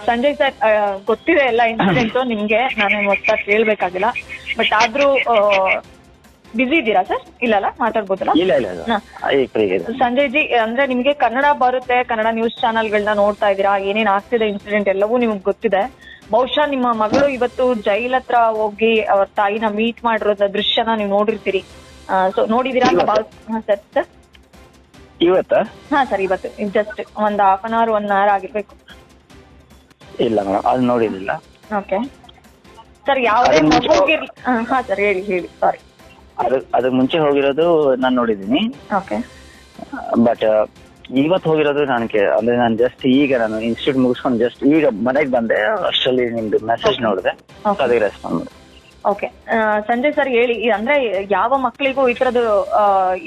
Sanjay sir, ಗೊತ್ತಿದೆ ಎಲ್ಲ incident ನಿಮ್ಗೆ, ನಾನು ಹೊಸ್ದಾಗಿ ಕೇಳ್ಬೇಕಾಗಿಲ್ಲ. ಬಟ್ ಆದ್ರೂ ಬಿಸಿ ಇದ್ದೀರಾ ಸರ್? ಇಲ್ಲಲ್ಲ, ಮಾತಾಡ್ಬೋದಲ್ಲ? ಸಂಜಯ್ ಜಿ, ಅಂದ್ರೆ ನಿಮ್ಗೆ ಕನ್ನಡ ಬರುತ್ತೆ, ಕನ್ನಡ ನ್ಯೂಸ್ ಚಾನಲ್ಗಳನ್ನ ನೋಡ್ತಾ ಇದ್ದೀರಾ, ಏನೇನ್ ಆಗ್ತಿದೆ ಇನ್ಸಿಡೆಂಟ್ ಎಲ್ಲವೂ ನಿಮ್ಗೆ ಗೊತ್ತಿದೆ. ಬಹುಶಃ ನಿಮ್ಮ ಮಗಳು ಇವತ್ತು ಜೈಲ್ ಹತ್ರ ಹೋಗಿ ಅವ್ರ ತಾಯಿನ ಮೀಟ್ ಮಾಡಿರೋ ದೃಶ್ಯನ ನೀವು ನೋಡಿರ್ತೀರಿ. ಸೊ ನೋಡಿದೀರಾ ಅಂತ ಹಾ ಸರ್. ಸರ್ ಇವತ್ತಾ? ಹಾ ಸರ್, ಇವತ್ತು ಜಸ್ಟ್ ಒಂದ್ ಹಾಫ್ ಅನ್ ಅವರ್ 1 hour ಆಗಿರ್ಬೇಕು. ಇಲ್ಲ ಮೇಡಮ್, ಅದು ನೋಡಿದಿಲ್ಲ. ಓಕೆ ಸರ್, ಯಾವುದೇ ಮಗುಗಿರ್ಲಿ. ಹಾ ಸರ್, ಹೇಳಿ ಸಾರಿ. ಅದು ಮುಂಚೆ ಹೋಗಿರೋದು ನಾನು ನೋಡಿದೀನಿ. ಓಕೆ. ಬಟ್ ಇವತ್ತು ಹೋಗಿರೋದು ಅಂದ್ರೆ ನಾನು ಜಸ್ಟ್ ಈಗ ನಾನು ಇನ್ಸ್ಟಿಟ್ಯೂಟ್ ಮುಗಿಸ್ಕೊಂಡು ಜಸ್ಟ್ ಈಗ ಮನೆಗೆ ಬಂದೆ, ಅಷ್ಟರಲ್ಲಿ ನಿಮ್ದು ಮೆಸೇಜ್ ನೋಡಿದೆ, ಅದಕ್ಕೆ ರೆಸ್ಪಾಂಡ್ ಮಾಡಿದೆ. ಓಕೆ ಸಂಜಯ್ ಸರ್, ಹೇಳಿ, ಅಂದ್ರೆ ಯಾವ ಮಕ್ಕಳಿಗೂ ಈ ತರದ್ದು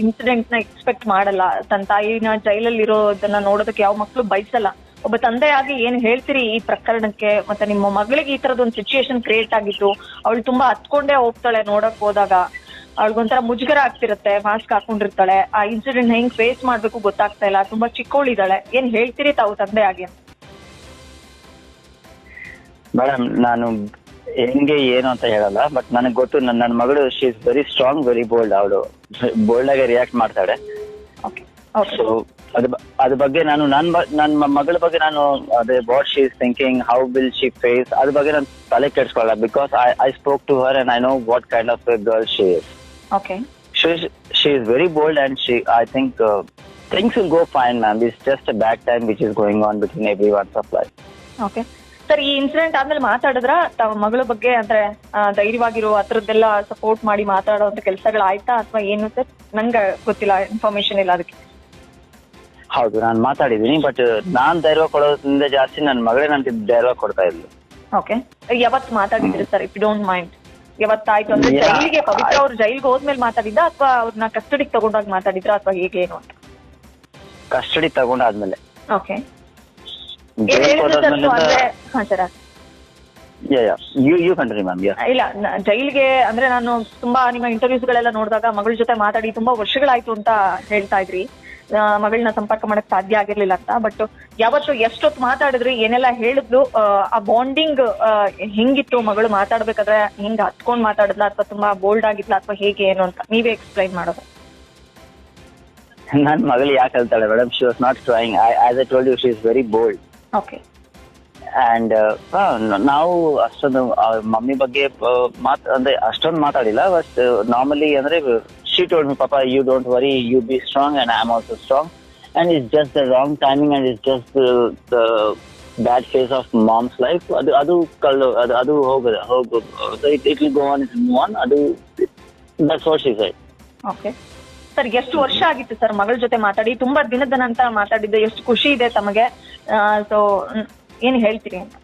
ಇನ್ಸಿಡೆಂಟ್ ನ ಎಕ್ಸ್ಪೆಕ್ಟ್ ಮಾಡಲ್ಲ. ತನ್ನ ತಾಯಿನ ಜೈಲಲ್ಲಿ ಇರೋದನ್ನ ನೋಡೋದಕ್ಕೆ ಯಾವ ಮಕ್ಕಳು ಬಯಸಲ್ಲ. ಒಬ್ಬ ತಂದೆಯಾಗಿ ಏನ್ ಹೇಳ್ತೀರಿ ಈ ಪ್ರಕರಣಕ್ಕೆ? ಮತ್ತೆ ನಿಮ್ಮ ಮಗಳಿಗೆ ಈ ತರದ ಒಂದು ಸಿಚುಯೇಷನ್ ಕ್ರಿಯೇಟ್ ಆಗಿತ್ತು, ಅವಳು ತುಂಬಾ ಹತ್ಕೊಂಡೇ ಹೋಗ್ತಾಳೆ ನೋಡಕ್ ಹೋದಾಗ, ಅವಳಿಗೊಂಥರ ಮುಜುಗರ ಆಗ್ತಿರತ್ತೆ, ಮಾಸ್ಕ್ ಹಾಕೊಂಡಿರ್ತಾಳೆ, ಆ ಇನ್ಸಿಡೆಂಟ್ ಹೆಂಗ್ ಫೇಸ್ ಮಾಡ್ಬೇಕು ಗೊತ್ತಾಗ್ತಾ ಇಲ್ಲ, ತುಂಬಾ ಚಿಕ್ಕವಳಿದ್ದಾಳೆ, ಏನ್ ಹೇಳ್ತೀರಿ ತಾವು ತಂದೆಯಾಗಿ? ಮೇಡಮ್, ನಾನು ಹೆಂಗೆ ಏನು ಅಂತ ಹೇಳಲ್ಲ, ಬಟ್ ನನಗೆ ಗೊತ್ತು, ನನ್ನ ಮಗಳು she is very strong, very bold. ಅವಳು ಬೋಲ್ಡ್ ಆಗಿ ರಿಯಾಕ್ಟ್ ಮಾಡ್ತಾಳೆ. ಸೊ ಅದ್ರ ಬಗ್ಗೆ ನಾನು ನನ್ನ ಮಗಳ ಬಗ್ಗೆ ನಾನು ಅದೇ what she is thinking, how will she face, ಅದ್ರ ಬಗ್ಗೆ ನಾನು ತಲೆ ಕೆಡಿಸ್ಕೊಳ್ಳಲ್ಲ. Because I spoke to her and I know what kind of girl she is. Okay. She is very bold and I think things will go fine, ma'am. It's just a bad time which is going on between everyone's of life. Okay. Sir, ಈ incident ಆದ್ಮೇಲೆ ಮಾತಾಡಿದ್ರ ತಮ್ಮ ಮಗಳ ಬಗ್ಗೆ? ಅಂದ್ರೆ ಧೈರ್ಯವಾಗಿರೋ ಅದ್ರದ್ದೆಲ್ಲ support ಮಾಡಿ ಮಾತಾಡೋಂತ ಕೆಲಸಗಳಾಯ್ತಾ ಅಥವಾ ಏನು sir? ನಂಗೆ ಗೊತ್ತಿಲ್ಲ, ಇನ್ಫಾರ್ಮೇಶನ್ ಇಲ್ಲ ಅದಕ್ಕೆ. ಹೌದು, ನಾನು ಮಾತಾಡಿದೀನಿ, ಬಟ್ ನಾನ್ ಧೈರ್ಯ ಕೊಡೋದ್ರಿಂದ ಜಾಸ್ತಿ ನನ್ನ ಮಗಳೇ ನನ್ಗೆ ಧೈರ್ಯ ಕೊಡ್ತಾ ಇದ್ಲು. ಓಕೆ. ಯಾವತ್ತು ಮಾತಾಡಿದ್ರಿ sir, if you don't mind? ಯಾವತ್ತಾಯ್ತು ಅಂದ್ರೆ ಜೈಲಿಗೆ, ಪವಿತ್ರ ಅವ್ರು ಜೈಲ್ಗೆ ಹೋದ್ಮೇಲೆ ಮಾತಾಡಿದ್ದ ಅಥವಾ ಅವ್ರನ್ನ ಕಸ್ಟಡಿಗೆ ತಗೊಂಡಾಗ ಮಾತಾಡಿದ್ರ ಅಥವಾ ಹೇಗೆ ಏನು ಅಂತ? ಕಸ್ಟಡಿ ತಗೊಂಡಾದ್ಮೇಲೆ. ಓಕೆ. ಇಲ್ಲ, ಜೈಲ್ಗೆ ಅಂದ್ರೆ ನಾನು ತುಂಬಾ ನಿಮ್ಮ ಇಂಟರ್ವ್ಯೂಸ್ ಗಳೆಲ್ಲ ನೋಡಿದಾಗ ಮಗಳ ಜೊತೆ ಮಾತಾಡಿ ತುಂಬಾ ವರ್ಷಗಳಾಯ್ತು ಅಂತ ಹೇಳ್ತಾ ಇದ್ರಿ, ಮಗಳನ್ನ ಸಂಪರ್ಕ ಮಾಡಕ್ ಸಾಧ್ಯ ಆಗಿರ್ಲಿಲ್ಲ ಅಂತ. ಬಟ್ ಯಾವತ್ತು ಎಷ್ಟೊತ್ತು ಮಾತಾಡಿದ್ರಿ, ಏನೆಲ್ಲ ಹೇಳಿದ್ಲು, ಆ ಬಾಂಡಿಂಗ್ ಹೆಂಗಿತ್ತು? ಮಗಳು ಮಾತಾಡ್ಬೇಕಾದ್ರೆ ಹಿಂಗ್ ಹತ್ಕೊಂಡ್ ಮಾತಾಡಿದ್ಲ ಅಥವಾ ತುಂಬಾ ಬೋಲ್ಡ್ ಆಗಿದ್ಲ ಅಥವಾ ಹೇಗೆ ಏನು ಅಂತ ನೀವೇ ಎಕ್ಸ್ಪ್ಲೈನ್ ಮಾಡೋದು. ನನ್ ಮಗಳು ಯಾಕೆ ಹೇಳ್ತಾಳೆ madam, she was not trying. As I told you, she is very bold. Okay. And ನಾವು ಅಷ್ಟೊಂದು ಮಮ್ಮಿ ಬಗ್ಗೆ ಅಂದ್ರೆ ಅಷ್ಟೊಂದು ಮಾತಾಡಿಲ್ಲ. ಬಟ್ ನಾರ್ಮಲಿ ಅಂದ್ರೆ she told me, Papa, you don't worry, you be strong and I am also strong, and it's just the wrong timing and it's just the bad phase of mom's life. adu hogu it will go on, it will move on. That's what she said. Okay. Sir, ಎಷ್ಟು ವರ್ಷ ಆಗಿತ್ತು sir ಮಗಳ ಜೊತೆ ಮಾತಾಡಿ? ತುಂಬಾ ದಿನದ ನಂತರ ಮಾತಾಡಿದ್ದೆ, ಎಷ್ಟು ಖುಷಿ ಇದೆ ತಮಗೆ? ಸೊ ಏನ್ ಹೇಳ್ತೀರಿ ಅಂತ?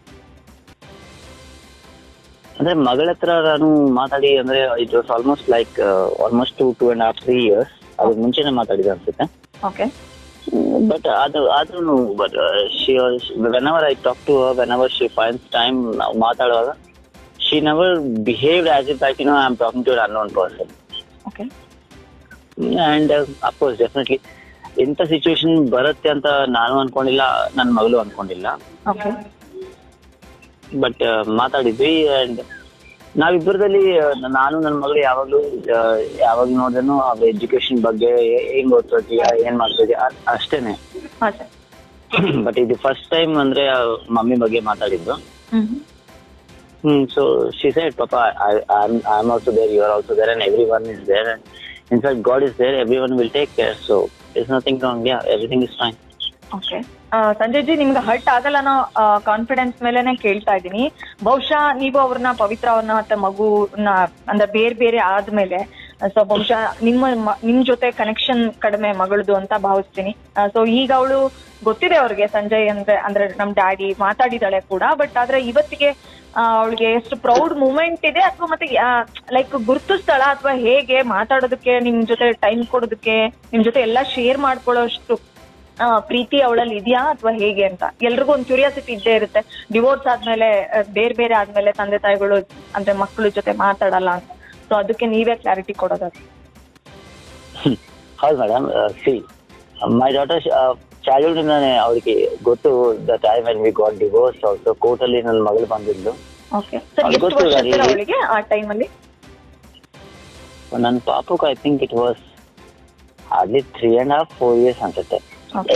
ಅಂದ್ರೆ ಮಗಳ ಹತ್ರ ನಾನು ಮಾತಾಡಿ ಅಂದ್ರೆ it was almost like almost 2.5 3 years. ಅದ್ರ ಮುಂಚೆನೆ ಮಾತಾಡಿದೆ ಅನ್ಸುತ್ತೆ. ಓಕೆ. ಬಟ್ ಆದ್ರೂ but whenever I talk to her, whenever she finds time, ನಾವು ಮಾತಾಡುವಾಗ she never behaved as if like, I am talking to an unknown person. Okay. And of course definitely ಇಂಥ situation ಬರುತ್ತೆ ಅಂತ ನಾನು ಅನ್ಕೊಂಡಿಲ್ಲ, ನನ್ನ ಮಗಳು ಅನ್ಕೊಂಡಿಲ್ಲ. Okay. But ಮಾತಾಡಿದ್ವಿ and ನಾವಿಬ್ಬರದಲ್ಲಿ ನಾನು ನನ್ನ ಮಗಳು ಯಾವಾಗ ನೋಡಿದ್ರು ಅವ್ರ ಎಜುಕೇಶನ್ ಬಗ್ಗೆ, ಹೆಂಗ್ ಓದ್ತಿದ್ಯಾ, ಏನ್ ಮಾಡ್ತಿದ್ಯಾ ಅಷ್ಟೇನೆ. ಬಟ್ ಇದು ಫಸ್ಟ್ ಟೈಮ್ ಅಂದ್ರೆ ಮಮ್ಮಿ ಬಗ್ಗೆ ಮಾತಾಡಿದ್ದು. So she said, papa, I am also there, you are also there, and everyone is there, and in fact God is there, everyone will take care, so it's nothing wrong, yeah everything is fine. Okay. Sanjay ji, ನಿಮ್ಗೆ hurt ಆಗಲ್ಲ ಅನ್ನೋ confidence ಮೇಲೆನೆ ಕೇಳ್ತಾ ಇದ್ದೀನಿ. ಬಹುಶಃ ನೀವು ಅವ್ರನ್ನ, ಪವಿತ್ರ ಅವ್ರನ್ನ ಮತ್ತೆ ಮಗುನ ಅಂದ್ರೆ ಬೇರೆ ಆದ್ಮೇಲೆ ಸೊ ಬಹುಶಃ ನಿಮ್ ಜೊತೆ ಕನೆಕ್ಷನ್ ಕಡಿಮೆ ಮಗಳದು ಅಂತ ಭಾವಿಸ್ತೀನಿ. ಸೊ ಈಗ ಅವಳು ಗೊತ್ತಿದೆ ಅವ್ರಿಗೆ ಸಂಜಯ್ ಅಂದ್ರೆ ನಮ್ ಡ್ಯಾಡಿ ಮಾತಾಡಿದಾಳೆ ಕೂಡ. ಬಟ್ ಆದ್ರೆ ಇವತ್ತಿಗೆ ಅವಳಿಗೆ ಎಷ್ಟು ಪ್ರೌಡ್ ಮೂಮೆಂಟ್ ಇದೆ ಅಥವಾ ಮತ್ತೆ ಲೈಕ್ ಗುರ್ತಿಸ್ತಾಳ ಅಥವಾ ಹೇಗೆ ಮಾತಾಡೋದಕ್ಕೆ, ನಿಮ್ ಜೊತೆ ಟೈಮ್ ಕೊಡೋದಕ್ಕೆ, ನಿಮ್ ಜೊತೆ ಎಲ್ಲಾ ಶೇರ್ ಮಾಡ್ಕೊಳ್ಳೋಷ್ಟು ಪ್ರೀತಿ ಅವಳಲ್ಲಿ ಇದೆಯಾ ಅಥವಾ ಹೇಗೆ ಅಂತ ಎಲ್ರಿಗೂ ಒಂದು ಕ್ಯೂರಿಯಾಸಿಟಿ ಇದ್ದೇ ಇರುತ್ತೆ. ಡಿವೋರ್ಸ್ ಆದ್ಮೇಲೆ ಬೇರೆ ಆದ್ಮೇಲೆ ತಂದೆ ತಾಯಿಗಳು ಅಂದ್ರೆ ಮಕ್ಕಳ ಜೊತೆ ಮಾತಾಡಲ್ಲ ಅಂತ. ಸೊ ಅದಕ್ಕೆ ನೀವೇ ಕ್ಲಾರಿಟಿ ಕೊಡೋದು. ಹೌದು madam, see my daughter childhood ಇಂದಾನೆ ಅವ್ರಿಗೆ ಗೊತ್ತು the time when we got divorce also court ಅಲ್ಲಿ ನನ್ನ ಮಗಳು ಬಂದಿದ್ಲು. ಓಕೆ ಸರ್, ಎಷ್ಟು ವರ್ಷ ಸರ್ ಅವಳಿಗೆ ಆ ಟೈಮಲ್ಲಿ? ನನ್ನ ಪಾಪಕ್ಕೆ I think it was hardly 3.5 4 years ಅನ್ಸುತ್ತೆ.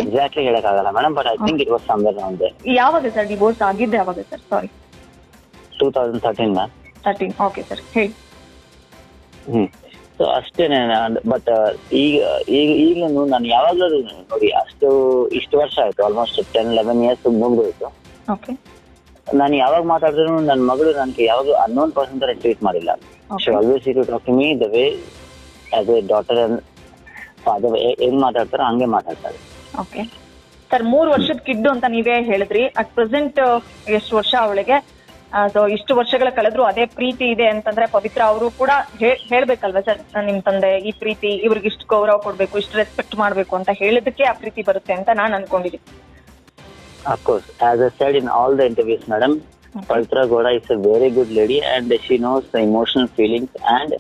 ಎಕ್ಸಾಕ್ಟ್ಲಿ ಹೇಳಕ್ಕಾಗಲ್ಲ madam, but I think it was somewhere around there. ಯಾವಾಗ ಸರ್ ಡಿವೋರ್ಸ್ ಆಗಿದ್ದೆ ಯಾವಾಗ sir? Sorry 2013 ma'am. 13. Okay sir, ಹೇಳಿ. ಸೊ ಅಷ್ಟೇನೆ. ಬಟ್ ಈಗಲೂ ನಾನು ಯಾವಾಗಲೂ ನೋಡಿ ಇಷ್ಟು ವರ್ಷ ಆಯ್ತು, ಆಲ್ಮೋಸ್ಟ್ 10-11 years ಮುಗಿದೋಯ್ತು. ಓಕೆ. ನಾನು ಯಾವಾಗ ಮಾತಾಡಿದ್ರು ನನ್ನ ಮಗಳು ನನಗೆ ಯಾವಾಗ ಅನ್ನೋನ್ ಪರ್ಸನ್ ತರ ಟ್ರೀಟ್ ಮಾಡಿಲ್ಲ. She always to talk to me the way as a daughter and father. ಏನ್ ಮಾತಾಡ್ತಾರೋ ಹಂಗೆ ಮಾತಾಡ್ತಾರೆ. ಓಕೆ ಸರ್, 3 ವರ್ಷದ ಕಿಡ್ಡು ಅಂತ ನೀವೇ ಹೇಳಿದ್ರಿ. ಅಟ್ ಪ್ರೆಸೆಂಟ್ ಎಷ್ಟು ವರ್ಷ ಅವಳಿಗೆ? ಸೊ ಇಷ್ಟು ವರ್ಷಗಳ ಕಳೆದ್ರು ಅದೇ ಪ್ರೀತಿ ಇದೆ ಅಂತಂದ್ರೆ ಪವಿತ್ರ ಅವರು ಕೂಡ ಹೇಳ್ಬೇಕಲ್ವಾ ಸರ್, ನಿಮ್ ತಂದೆ ಈ ಪ್ರೀತಿ ಇವ್ರಿಗೆ ಇಷ್ಟು ಗೌರವ ಕೊಡ್ಬೇಕು, ಇಷ್ಟು ರೆಸ್ಪೆಕ್ಟ್ ಮಾಡ್ಬೇಕು ಅಂತ ಹೇಳಿದಕ್ಕೆ ಆ ಪ್ರೀತಿ ಬರುತ್ತೆ ಅಂತ ನಾನು ಅನ್ಕೊಂಡಿದ್ದೀನಿ. Of course, as I said in all the interviews, madam, Pavitra Gowda is a very good lady and she knows the emotional feelings and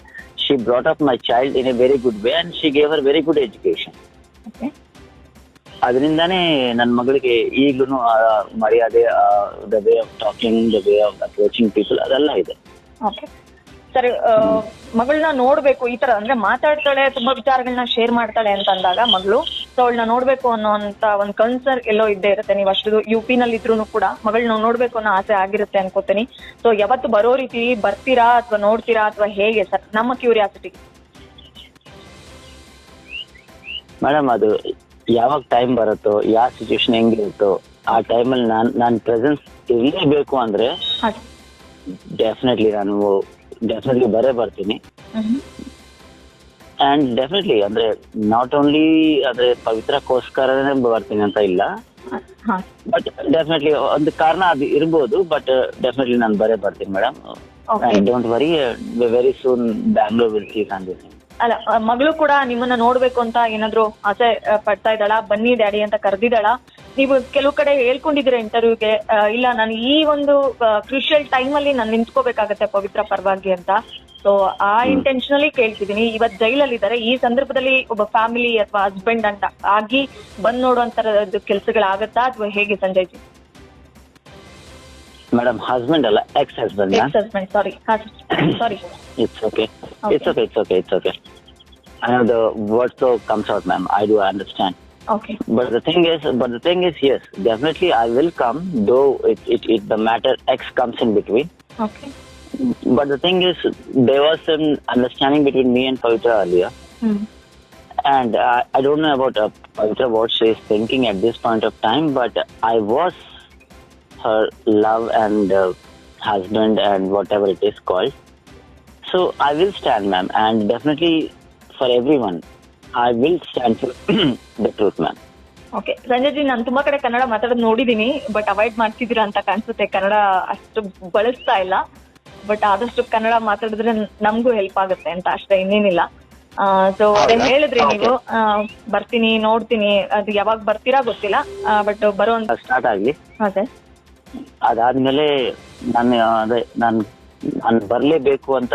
she brought up my child in a very good way and she gave her very good education. Okay. ಅದರಿಂದಾನೇ ನನ್ನ ಮಗಳಿಗೆ ಈಗಲೂ ಮರ್ಯಾದೆ, the way of talking, the way of approaching people ಅದೆಲ್ಲ ಇದೆ. Okay ಸರಿ, ಮಗಳನ್ನ ನೋಡ್ಬೇಕು ಈ ತರ ಅಂದ್ರೆ ಮಾತಾಡ್ತಾಳೆ, ತುಂಬಾ ವಿಚಾರಗಳನ್ನ ಶೇರ್ ಮಾಡ್ತಾಳೆ ಅಂತ ಅಂದಾಗ ಮಗಳು, ಸೊ ಅವಳನ್ನ ನೋಡ್ಬೇಕು ಅನ್ನೋಂತ ಒಂದ್ ಕನ್ಸರ್ನ್ ಎಲ್ಲೋ ಇದ್ದೇ ಇರುತ್ತೆ. ನೀವು ಅಷ್ಟು UP ನಲ್ಲಿ ಇದ್ರೂ ಕೂಡ ಮಗಳನ್ನ ನೋಡ್ಬೇಕು ಅನ್ನೋ ಆಸೆ ಆಗಿರುತ್ತೆ ಅನ್ಕೋತೀನಿ. ಸೊ ಯಾವತ್ತು ಬರೋ ರೀತಿ ಬರ್ತೀರಾ ಅಥವಾ ನೋಡ್ತೀರಾ ಅಥವಾ ಹೇಗೆ ಸರ್? ನಮ್ಮ ಕ್ಯೂರಿಯಾಸಿಟಿ. ಮೇಡಮ್, ಅದು ಯಾವಾಗ ಟೈಮ್ ಬರುತ್ತೋ, ಯಾವ ಸಿಚುವೇಶನ್ ಹೆಂಗಿರುತ್ತೋ ಆ ಟೈಮಲ್ಲಿ ನಾನು ಪ್ರೆಸೆನ್ಸ್ ಇರಲೇಬೇಕು ಅಂದ್ರೆ ಡೆಫಿನೆಟ್ಲಿ ಬರೇ ಬರ್ತೀನಿ. ಅಂಡ್ ಡೆಫಿನೆಟ್ಲಿ ಅಂದ್ರೆ ನಾಟ್ ಓನ್ಲಿ ಅಂದ್ರೆ ಪವಿತ್ರಕ್ಕೋಸ್ಕರನೇ ಬರ್ತೀನಿ ಅಂತ ಇಲ್ಲ, ಬಟ್ ಡೆಫಿನೆಟ್ಲಿ ಒಂದು ಕಾರಣ ಅದು ಇರ್ಬೋದು, ಬಟ್ ಡೆಫಿನೆಟ್ಲಿ ನಾನು ಬರೇ ಬರ್ತೀನಿ madam. Don't worry, very soon Bangalore will see condition. ಅಲ್ಲ, ಮಗಳು ಕೂಡ ನಿಮ್ಮನ್ನ ನೋಡ್ಬೇಕು ಅಂತ ಏನಾದ್ರು ಆಸೆ ಪಡ್ತಾ ಇದ್ದಾಳ? ಬನ್ನಿ ಡ್ಯಾಡಿ ಅಂತ ಕರೆದಿದ್ದಾಳ? ನೀವು ಕೆಲವು ಕಡೆ ಹೇಳ್ಕೊಂಡಿದ್ದೀರ ಇಂಟರ್ವ್ಯೂಗೆ, ಇಲ್ಲ ನಾನು ಈ ಒಂದು ಕ್ರೂಷಿಯಲ್ ಟೈಮ್ ಅಲ್ಲಿ ನಾನು ನಿಂತ್ಕೋಬೇಕಾಗತ್ತೆ ಪವಿತ್ರ ಪರವಾಗಿ ಅಂತ. ಸೊ ಆ ಇಂಟೆನ್ಷನಲಿ ಕೇಳ್ತಿದ್ದೀನಿ. ಇವತ್ ಜೈಲಲ್ಲಿ ಇದ್ದಾರೆ, ಈ ಸಂದರ್ಭದಲ್ಲಿ ಒಬ್ಬ ಫ್ಯಾಮಿಲಿ ಅಥವಾ ಹಸ್ಬೆಂಡ್ ಅಂತ ಆಗಿ ಬಂದ್ ನೋಡುವಂತರದ್ದು ಕೆಲಸಗಳಾಗತ್ತಾ ಅಥವಾ ಹೇಗೆ ಸಂಜಯ್ ಜಿ? ಮೇಡಮ್, ಹಸ್ಬೆಂಡ್ ಅಲ್ಲ, X husband. Sorry. It's okay. I know the word so comes out, ma'am. I do understand. Okay. But the thing is, yes, definitely I will come, though it the matter X comes in between. Okay. But the thing is, there was some understanding between me and Pavitra earlier. And I don't know about Pavitra what she is thinking at this point of time, but I was her love and husband and whatever it is called. So I will stand, ma'am, and definitely for everyone, I will stand for the truth, ma'am. Okay Sanjay G, ನಾನು ತುಂಬಾ ಕಡೆ ಕನ್ನಡ ಮಾತಾಡೋದು ನೋಡಿದೀನಿ, but avoid ಮಾಡ್ತಿದ್ದೀರಾ ಅಂತ ಕಾಣಿಸುತ್ತೆ. ಕನ್ನಡ ಅಷ್ಟು ಬಳಸ್ತಾ ಇಲ್ಲ, ಬಟ್ ಆದಷ್ಟು ಕನ್ನಡ ಮಾತಾಡಿದ್ರೆ ನಮಗೂ ಹೆಲ್ಪ್ ಆಗುತ್ತೆ ಅಂತ ಅಷ್ಟೇ, ಇನ್ನೇನಿಲ್ಲ. ಸೊ ಅದೇ ಹೇಳಿದ್ರಿ ನೀವು, ಬರ್ತೀನಿ ನೋಡ್ತೀನಿ, ಅದು ಯಾವಾಗ ಬರ್ತೀರಾ ಗೊತ್ತಿಲ್ಲ, ಬಟ್ ಬರುವಂತ ಸ್ಟಾರ್ಟ್ ಆಗ್ಲಿ. ಹಾ ಸರ್. ಅದಾದ್ಮೇಲೆ ನಾನು ಬರ್ಲೇಬೇಕು ಅಂತ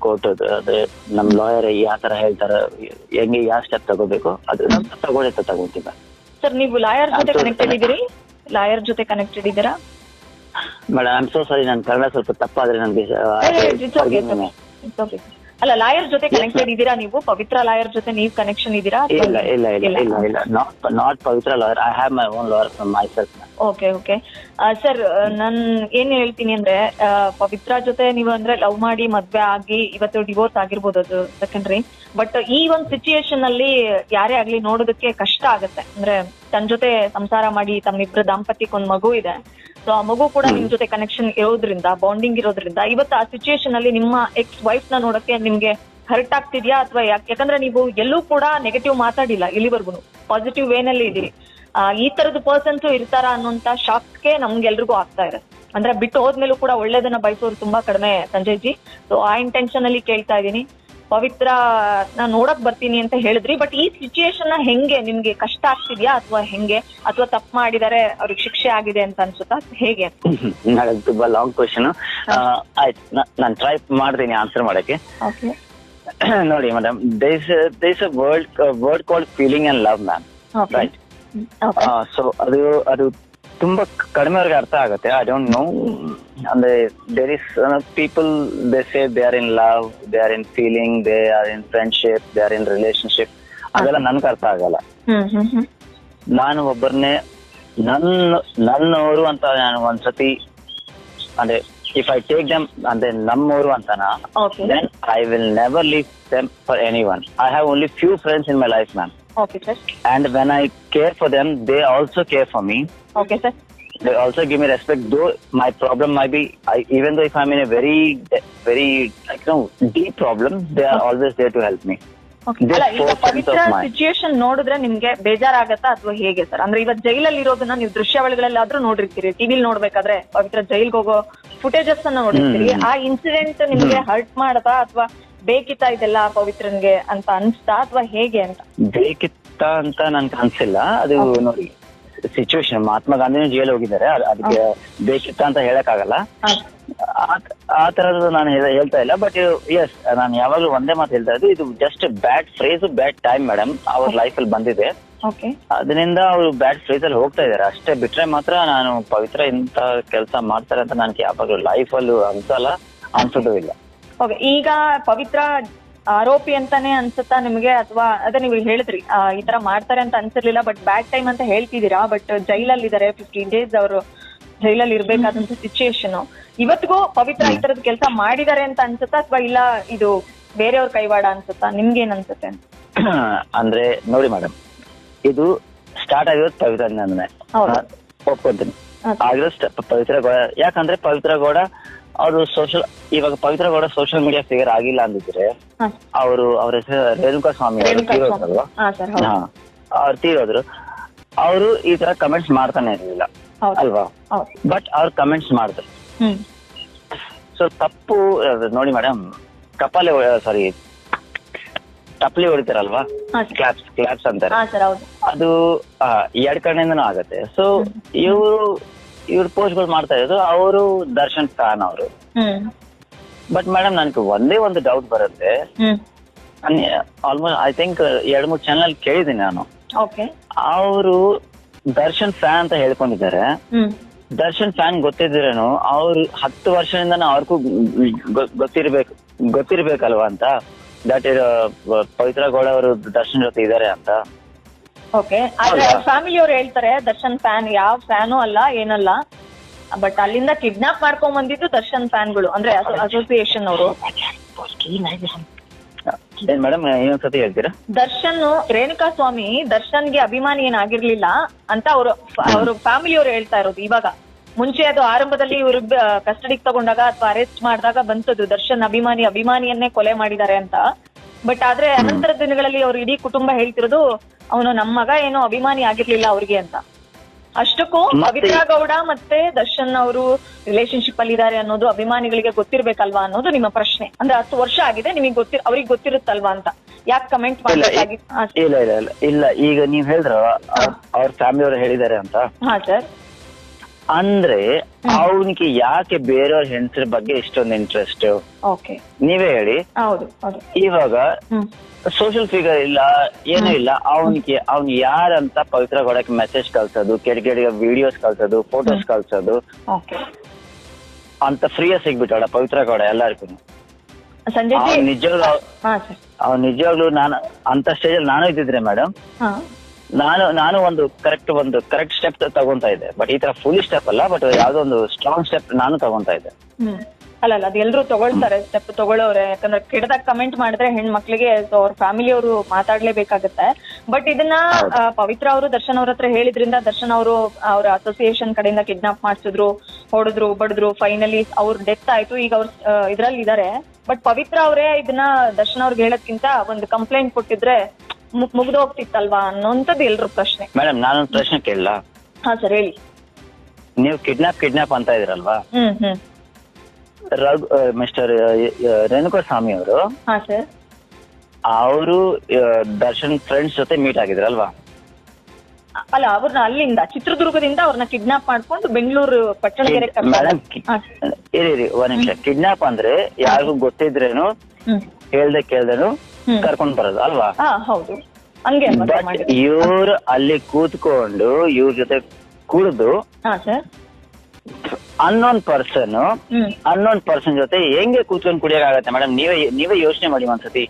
ಕೋರ್ಟ್, ಅದೇ ನಮ್ ಲಾಯರ್ ಯಾವ ತರ ಹೇಳ್ತಾರ, ಹೆಂಗೆ ಯಾವ ಸ್ಟೆಪ್ ತಗೋಬೇಕು ಅದು ತಗೊಂತೀನಿ. ಸರ್, ನೀವು ಲಾಯರ್ ಜೊತೆ ಕನೆಕ್ಟೆಡ್ ಇದ್ದೀರಾ? Madam, I am so sorry, ನನ್ನ ಕನ್ನಡ ಸ್ವಲ್ಪ ತಪ್ಪಾದ್ರೆ ನನಗೆ. ಅಲ್ಲ, ಲಾಯರ್ ಜೊತೆ ಕನೆಕ್ಟೆಡ್ ಇದ್ದೀರಾ ನೀವು? ಪವಿತ್ರ ಲಾಯರ್ ಜೊತೆ ನೀವು ಕನೆಕ್ಷನ್ ಇದ್ದೀರಾ? ಇಲ್ಲ, not Pavithra lawyer. I have my own lawyer from myself. Okay sir, ನಾನ್ ಏನ್ ಹೇಳ್ತೀನಿ ಅಂದ್ರೆ, ಪವಿತ್ರ ಜೊತೆ ನೀವು ಅಂದ್ರೆ ಲವ್ ಮಾಡಿ ಮದ್ವೆ ಆಗಿ ಇವತ್ತು ಡಿವೋರ್ಸ್ ಆಗಿರ್ಬೋದು, ಅದು ಸೆಕೆಂಡ್ರಿ. ಬಟ್ ಈ ಒಂದು ಸಿಚುಯೇಷನ್ ಅಲ್ಲಿ ಯಾರೇ ಆಗ್ಲಿ ನೋಡೋದಕ್ಕೆ ಕಷ್ಟ ಆಗತ್ತೆ. ಅಂದ್ರೆ ತನ್ನ ಜೊತೆ ಸಂಸಾರ ಮಾಡಿ ತಮ್ಮಿಬ್ರ ದಾಂಪತ್ಯಕ್ಕೆ ಒಂದ್ ಮಗು ಇದೆ. ಸೊ ಆ ಮಗು ಕೂಡ ನಿಮ್ ಜೊತೆ ಕನೆಕ್ಷನ್ ಇರೋದ್ರಿಂದ, ಬಾಂಡಿಂಗ್ ಇರೋದ್ರಿಂದ ಇವತ್ತು ಆ ಸಿಚುಯೇಷನ್ ಅಲ್ಲಿ ನಿಮ್ಮ ಎಕ್ಸ್ ವೈಫ್ ನ ನೋಡಕ್ಕೆ ನಿಮ್ಗೆ ಹರ್ಟ್ ಆಗ್ತಿದ್ಯಾ? ಅಥವಾ ಯಾಕಂದ್ರೆ ನೀವು ಎಲ್ಲೂ ಕೂಡ ನೆಗೆಟಿವ್ ಮಾತಾಡಿಲ್ಲ ಇಲ್ಲಿವರೆಗೂ, ಪಾಸಿಟಿವ್ ವೇನಲ್ಲಿ ಇದೀರಿ. ಈ ತರದ ಪರ್ಸನ್ಸ್ ಇರ್ತಾರ ಅನ್ನೋಂತ ಶಾಕ್ಗೆ ನಮ್ಗೆಲ್ರಿಗೂ ಆಗ್ತಾ ಇದೆ. ಅಂದ್ರೆ ಬಿಟ್ಟು ಹೋದ್ಮೇಲೂ ಕೂಡ ಒಳ್ಳೇದನ್ನ ಬಯಸೋರು ತುಂಬಾ ಕಡಿಮೆ ಸಂಜಯ್ ಜಿ. ಸೊ ಆ ಇಂಟೆನ್ಷನ್ ಅಲ್ಲಿ ಕೇಳ್ತಾ ಇದೀನಿ. ಪವಿತ್ರ ನಾ ನೋಡಕ್ ಬರ್ತೀನಿ ಅಂತ ಹೇಳಿದ್ರಿ, ಬಟ್ ಈ ಸಿಚುಯೇಷನ್ ಹೆಂಗೆ ನಿಮ್ಗೆ ಕಷ್ಟ ಆಗ್ತಿದ್ಯಾ ಅಥವಾ ಹೆಂಗೆ? ಅಥವಾ ತಪ್ಪು ಮಾಡಿದಾರೆ, ಅವ್ರಿಗೆ ಶಿಕ್ಷೆ ಆಗಿದೆ ಅಂತ ಅನ್ಸುತ್ತಾ, ಹೇಗೆ? ತುಂಬಾ ಲಾಂಗ್ ಕ್ವಶನ್. ಆಯ್ತು, ನಾನು ಟ್ರೈ ಮಾಡ್ತೀನಿ ಆನ್ಸರ್ ಮಾಡಕ್ಕೆ. ನೋಡಿ madam, there is a word called feeling and love, ma'am, right? So ಅದು ತುಂಬಾ ಕಡಿಮೆವರೆಗೆ ಅರ್ಥ ಆಗುತ್ತೆ. ಐ ಡೋಂಟ್ ನೋ, ಅಂದ್ರೆ there is people they say they are in love, they are in feeling, they are in friendship, they are in relationship. ಅದೆಲ್ಲ ನನ್ಗೆ ಅರ್ಥ ಆಗಲ್ಲ. ನಾನು ಒಬ್ಬರನ್ನೇ ನನ್ನವರು ಅಂತ ನಾನು ಒಂದ್ಸತಿ ಅಂದ್ರೆ ಇಫ್ ಐ ಟೇಕ್ ದೆಮ್ ಅಂದ್ರೆ ನಮ್ಮವರು ಅಂತನಾ, then I will never leave them for any one. I have only few friends in my life, ma'am. Okay, sir. And when I care for them, they also care for me. Okay, sir. They also give me respect. Though my problem might be, even though if I'm in a very deep problem, they are always there to help me. Okay. ಅಲ್ಲ, ಈಗ ಪವಿತ್ರ situation ನೋಡಿದ್ರೆ ನಿಮ್ಗೆ ಬೇಜಾರಾಗತ್ತಾ ಅಥವಾ ಹೇಗೆ sir? ಅಂದ್ರೆ ಇವತ್ತು ಜೈಲಲ್ಲಿ ಇರೋದನ್ನ ನೀವು ದೃಶ್ಯಾವಳಿಗಳಲ್ಲಾದ್ರೂ ನೋಡಿರ್ತೀರಿ, ಟಿವಿಲಿ ನೋಡ್ಬೇಕಾದ್ರೆ ಪವಿತ್ರ ಜೈಲ್ಗೆ ಹೋಗೋ ಫುಟೇಜಸ್ ಅನ್ನ ನೋಡಿರ್ತೀರಿ. ಆ ಇನ್ಸಿಡೆಂಟ್ ನಿಮ್ಗೆ ಹರ್ಟ್ ಮಾಡತಾ ಅಥವಾ ಬೇಕಿತ್ತಾ ಇದೆಲ್ಲ ಪವಿತ್ರನ್ಗೆ ಅಂತ ಅನ್ಸ್ತಾ ಅಥವಾ ಹೇಗೆ ಅಂತ? ಬೇಕಿತ್ತ ಅಂತ ನನ್ಗೆ ಅನ್ಸಿಲ್ಲ. ಅದು ನೋಡಿ, ಸಿಚುವೇಶನ್, ಮಹಾತ್ಮ ಗಾಂಧಿನೂ ಜೈಲ್ ಹೋಗಿದ್ದಾರೆ, ಅದಕ್ಕೆ ಬೇಕಿತ್ತ ಅಂತ ಹೇಳಕ್ ಆಗಲ್ಲ. ಆ ತರದ್ದು ನಾನು ಹೇಳ್ತಾ ಇಲ್ಲ. ಬಟ್ ಎಸ್, ನಾನು ಯಾವಾಗ್ಲೂ ಒಂದೇ ಮಾತು ಹೇಳ್ತಾ ಇದ್ದು, ಇದು ಜಸ್ಟ್ ಬ್ಯಾಡ್ ಫ್ರೇಸ್, ಬ್ಯಾಡ್ ಟೈಮ್ ಮೇಡಮ್ ಅವ್ರ ಲೈಫ್ ಅಲ್ಲಿ ಬಂದಿದೆ. ಅದರಿಂದ ಅವರು ಬ್ಯಾಡ್ ಫ್ರೇಸ್ ಅಲ್ಲಿ ಹೋಗ್ತಾ ಇದಾರೆ ಅಷ್ಟೇ. ಬಿಟ್ರೆ ಮಾತ್ರ ನಾನು ಪವಿತ್ರ ಇಂತ ಕೆಲಸ ಮಾಡ್ತಾರೆ ಅಂತ ನನ್ಗೆ ಯಾವಾಗ್ಲೂ ಲೈಫ್ ಅಲ್ಲೂ ಅನ್ಸೋದು ಇಲ್ಲ. ಓಕೆ, ಈಗ ಪವಿತ್ರ ಆರೋಪಿ ಅಂತಾನೆ ಅನ್ಸುತ್ತಾ ನಿಮ್ಗೆ, ಅಥವಾ ಅದೇ ನೀವು ಹೇಳಿದ್ರಿ ಈ ತರ ಮಾಡ್ತಾರೆ ಅಂತ ಅನ್ಸಿರ್ಲಿಲ್ಲ, ಬಟ್ ಬ್ಯಾಡ್ ಟೈಮ್ ಅಂತ ಹೇಳ್ತಿದ್ದೀರಾ. ಬಟ್ ಜೈಲಲ್ಲಿ ಇದಾರೆ, 15 days ಅವರು ಜೈಲಲ್ಲಿ ಇರ್ಬೇಕಾದಂತ ಸಿಚುಯೇಷನ್. ಇವತ್ತಿಗೂ ಪವಿತ್ರ ಈ ತರದ ಕೆಲಸ ಮಾಡಿದಾರೆ ಅಂತ ಅನ್ಸುತ್ತಾ ಅಥವಾ ಇಲ್ಲ ಇದು ಬೇರೆಯವ್ರ ಕೈವಾಡ ಅನ್ಸುತ್ತಾ? ನಿಮ್ಗೇನ್ ಅನ್ಸುತ್ತೆ? ಅಂದ್ರೆ ನೋಡಿ ಮೇಡಮ್, ಇದು ಸ್ಟಾರ್ಟ್ ಆಗಿರೋದು ಪವಿತ್ರ ನಂದನೆ, ಒಪ್ಕೊಂತೀನಿ. ಆಗಿರೋದು ಪವಿತ್ರ ಗೌಡ. ಯಾಕಂದ್ರೆ ಪವಿತ್ರ ಗೌಡ ಅವರು ಇವಾಗ Pavithra Gowda social media figure ಆಗಿಲ್ಲ ಅಂದಿದ್ರೆ ಅವ್ರ ಹೆಸರು ರೇಣುಕಾ ಸ್ವಾಮಿ ಅವರು ತೀರೋದ್ರಲ್ವಾ? ಅವ್ರು ತೀರೋದ್ರು. ಅವರು ಈ ತರ ಕಮೆಂಟ್ಸ್ ಮಾಡ್ತಾನೆ ಇರ್ಲಿಲ್ಲ ಅಲ್ವಾ? ಬಟ್ ಅವ್ರು ಕಮೆಂಟ್ಸ್ ಮಾಡಿದ್ರು. ಸೊ ತಪ್ಪು ನೋಡಿ ಮೇಡಮ್, ಟಪ್ಲಿ ಹೊಡಿತಾರಲ್ವಾ, ಕ್ಲಾಪ್ಸ್ ಅಂತಾರೆ, ಅದು ಎರಡ್ ಕಡೆಯಿಂದನೂ ಆಗತ್ತೆ. ಸೊ ಇವ್ರು ಪೋಸ್ಟ್ಗಳು ಮಾಡ್ತಾ ಇರೋದು ಅವರು ದರ್ಶನ್ ಫ್ಯಾನ್ ಅವರು. ಬಟ್ ಮೇಡಮ್ ನನ್ಗೆ ಒಂದೇ ಒಂದು ಡೌಟ್ ಬರುತ್ತೆ. ಆಲ್ಮೋಸ್ಟ್ ಐ ಥಿಂಕ್ 2-3 ಚಾನಲ್ ಕೇಳಿದೀನಿ ನಾನು. ಅವರು ದರ್ಶನ್ ಫ್ಯಾನ್ ಅಂತ ಹೇಳ್ಕೊಂಡಿದ್ದಾರೆ. ದರ್ಶನ್ ಫ್ಯಾನ್ ಗೊತ್ತಿದ್ರೇನು ಅವ್ರು 10 ವರ್ಷದಿಂದನೂ ಅವ್ರಿಗೂ ಗೊತ್ತಿರ್ಬೇಕಲ್ವಾ ಅಂತ, ದಟ್ ಪವಿತ್ರ ಗೌಡ ಅವರು ದರ್ಶನ್ ಜೊತೆ ಇದಾರೆ ಅಂತ. ಓಕೆ, ಆದ್ರೆ ಫ್ಯಾಮಿಲಿ ಅವ್ರು ಹೇಳ್ತಾರೆ ದರ್ಶನ್ ಫ್ಯಾನ್ ಯಾವ ಫ್ಯಾನು ಅಲ್ಲ, ಏನಲ್ಲ. ಬಟ್ ಅಲ್ಲಿಂದ ಕಿಡ್ನಾಪ್ ಮಾಡ್ಕೊಂಡ್ ಬಂದಿದ್ದು ದರ್ಶನ್ ಫ್ಯಾನ್ಗಳು, ಅಂದ್ರೆ ಅಸೋಸಿಯೇಷನ್ ಅವರು. ಮೇಡಮ್ ಇನ್ನೊಂದ್ಸತಿ ಹೇಳ್ತೀರಾ? ದರ್ಶನ್, ರೇಣುಕಾ ಸ್ವಾಮಿ ದರ್ಶನ್ಗೆ ಅಭಿಮಾನಿ ಏನಾಗಿರ್ಲಿಲ್ಲ ಅಂತ ಅವ್ರ ಫ್ಯಾಮಿಲಿ ಅವ್ರು ಹೇಳ್ತಾ ಇರೋದು. ಇವಾಗ ಮುಂಚೆ ಅದು ಆರಂಭದಲ್ಲಿ ಇವ್ರು ಕಸ್ಟಡಿಗೆ ತಗೊಂಡಾಗ ಅಥವಾ ಅರೆಸ್ಟ್ ಮಾಡಿದಾಗ ಬಂತದ್ದು ದರ್ಶನ್ ಅಭಿಮಾನಿಯನ್ನೇ ಕೊಲೆ ಮಾಡಿದ್ದಾರೆ ಅಂತ. ಬಟ್ ಆದ್ರೆ ಅನಂತರ ದಿನಗಳಲ್ಲಿ ಅವ್ರ ಇಡೀ ಕುಟುಂಬ ಹೇಳ್ತಿರೋದು ಅವನು ನಮ್ಮ ಮಗ ಏನೋ ಅಭಿಮಾನಿ ಆಗಿರ್ಲಿಲ್ಲ ಅವ್ರಿಗೆ ಅಂತ. ಅಷ್ಟಕ್ಕೂ ಪವಿತ್ರ ಗೌಡ ಮತ್ತೆ ದರ್ಶನ್ ಅವರು ರಿಲೇಶನ್ಶಿಪ್ ಅಲ್ಲಿ ಇದಾರೆ ಅನ್ನೋದು ಅಭಿಮಾನಿಗಳಿಗೆ ಗೊತ್ತಿರ್ಬೇಕಲ್ವಾ ಅನ್ನೋದು ನಿಮ್ಮ ಪ್ರಶ್ನೆ. ಅಂದ್ರೆ 10 ವರ್ಷ ಆಗಿದೆ, ನಿಮಗೆ ಅವ್ರಿಗೆ ಗೊತ್ತಿರುತ್ತಲ್ವಾ ಅಂತ ಯಾಕೆ ಕಮೆಂಟ್ ಮಾಡ್ಬೇಕಾಗಿತ್ತು? ಇಲ್ಲ, ಈಗ ನೀವ್ ಹೇಳಿದ್ರ ಅವ್ರ ಫ್ಯಾಮಿಲಿ ಅವರು ಹೇಳಿದ್ದಾರೆ ಅಂತ. ಹಾ ಸರ್. ಅಂದ್ರೆ ಅವನಿಗೆ ಯಾಕೆ ಬೇರೆಯವ್ರ ಹೆಂಡಸರ ಬಗ್ಗೆ ಇಷ್ಟೊಂದು ಇಂಟ್ರೆಸ್ಟ್? ಓಕೆ, ನೀವೇ ಹೇಳಿ. ಹೌದು. ಇವಾಗ ಸೋಷಿಯಲ್ ಫಿಗರ್ ಇಲ್ಲ, ಏನೂ ಇಲ್ಲ. ಅವ್ನ್ ಯಾರಂತ ಪವಿತ್ರ ಗೌಡಕ್ಕೆ ಮೆಸೇಜ್ ಕಳ್ಸೋದು, ಕೆಳಗೆ ವಿಡಿಯೋಸ್ ಕಳ್ಸೋದು, ಫೋಟೋಸ್ ಕಳ್ಸೋದು ಅಂತ ಫ್ರೀಯಾಗಿ ಸಿಗ್ಬಿಟ್ಟವಳ ಪವಿತ್ರ ಗೌಡ ಎಲ್ಲರಿಗೂ. ನಿಜವಾಗ್ಲೂ ನಾನು ಅಂತ ಸ್ಟೇಜ್ ಅಲ್ಲಿ ನಾನು ಇದ್ದಿದ್ರೆ ಮೇಡಮ್, ನಾನು ಒಂದು ಕರೆಕ್ಟ್ ಸ್ಟೆಪ್ ತಗೊಂತಾ ಇದ್ದೆ. ಬಟ್ ಈ ತರ ಫುಲ್ ಸ್ಟೆಪ್ ಅಲ್ಲ, ಬಟ್ ಯಾವ್ದೋ ಒಂದು ಸ್ಟ್ರಾಂಗ್ ಸ್ಟೆಪ್ ನಾನು ತಗೊಂತಾ ಇದ್ದೆ. ಅಲ್ಲ, ಅದು ಎಲ್ರು ತಗೊಳ್ತಾರೆ, ಸ್ಟೆಪ್ ತಗೊಳ್ಳೋರೆ. ಯಾಕಂದ್ರೆ ಕೆಡದಾಗ ಕಮೆಂಟ್ ಮಾಡಿದ್ರೆ ಹೆಣ್ಮಕ್ಳಿಗೆ ಅವ್ರ ಫ್ಯಾಮಿಲಿ ಅವರು ಮಾತಾಡ್ಲೇಬೇಕಾಗತ್ತೆ. ಬಟ್ ಇದನ್ನ ಪವಿತ್ರ ಅವರು ದರ್ಶನ್ ಅವ್ರ ಹತ್ರ ಹೇಳಿದ್ರಿಂದ ದರ್ಶನ್ ಅವರು ಅವ್ರ ಅಸೋಸಿಯೇಷನ್ ಕಡೆಯಿಂದ ಕಿಡ್ನಾಪ್ ಮಾಡ್ಸಿದ್ರು, ಹೊಡೆದ್ರು, ಬಡಿದ್ರು. ಫೈನಲಿ ಅವ್ರ ಡೆತ್ ಆಯ್ತು. ಈಗ ಅವ್ರು ಇದ್ರಲ್ಲಿ ಇದಾರೆ. ಬಟ್ ಪವಿತ್ರ ಅವರೇ ಇದನ್ನ ದರ್ಶನ್ ಅವ್ರಿಗೆ ಹೇಳೋದ್ಕಿಂತ ಒಂದು ಕಂಪ್ಲೇಂಟ್ ಕೊಟ್ಟಿದ್ರೆ ಮುಗ್ದೋಗ್ತಿತ್ತಲ್ವಾ ಅನ್ನೋಂಥದ್ದು ಎಲ್ರು ಪ್ರಶ್ನೆ. ಮೇಡಮ್ ನಾನೊಂದು ಪ್ರಶ್ನೆ ಕೇಳಲ್ಲ? ಹಾ ಸರ್, ಹೇಳಿ. ನೀವು ಕಿಡ್ನಾಪ್ ಅಂತ ಇದ್ರಲ್ವಾ, ಮಿಸ್ಟರ್ ರೇಣುಕಾ ಸ್ವಾಮಿ ಅವರು, ಅವರು ದರ್ಶನ್ ಫ್ರೆಂಡ್ಸ್ ಜೊತೆ ಮೀಟ್ ಆಗಿದ್ರಲ್ವಾ? ಅಲ್ಲ, ಅವ್ರನ್ನ ಅಲ್ಲಿಂದ ಚಿತ್ರದುರ್ಗದಿಂದ ಅವ್ರನ್ನ ಕಿಡ್ನಾಪ್ ಮಾಡ್ಕೊಂಡು ಬೆಂಗಳೂರು ಪಟ್ಟಣಗೆರೆ. ಮೇಡಮ್ ಇರಿ ಒಂದ್ ನಿಮಿಷ. ಕಿಡ್ನಾಪ್ ಅಂದ್ರೆ ಯಾರಿಗೂ ಗೊತ್ತಿದ್ರೇನು ಹೇಳ್ದೆ ಕೇಳ್ದೇನು ಕರ್ಕೊಂಡ್ ಬರೋದು ಅಲ್ವಾ? ಹೌದು. ಹಂಗೆ ಮದುವೆ ಬಟ್ ಮಾಡಿದ್ರು. ಇವ್ರು ಅಲ್ಲಿ ಕೂತ್ಕೊಂಡು ಇವ್ರ ಜೊತೆ ಕುಡಿದು ಹಾ ಸರ್. ಅನ್ನೋನ್ ಪರ್ಸನ್ ಜೊತೆ ಹೆಂಗೆ ಕೂತ್ಕೊಂಡು ಕುಡಿಯೋಕಾಗತ್ತೆ ಮೇಡಮ್? ನೀವೇ ಯೋಚನೆ ಮಾಡಿ ಒಂದ್ಸತಿ.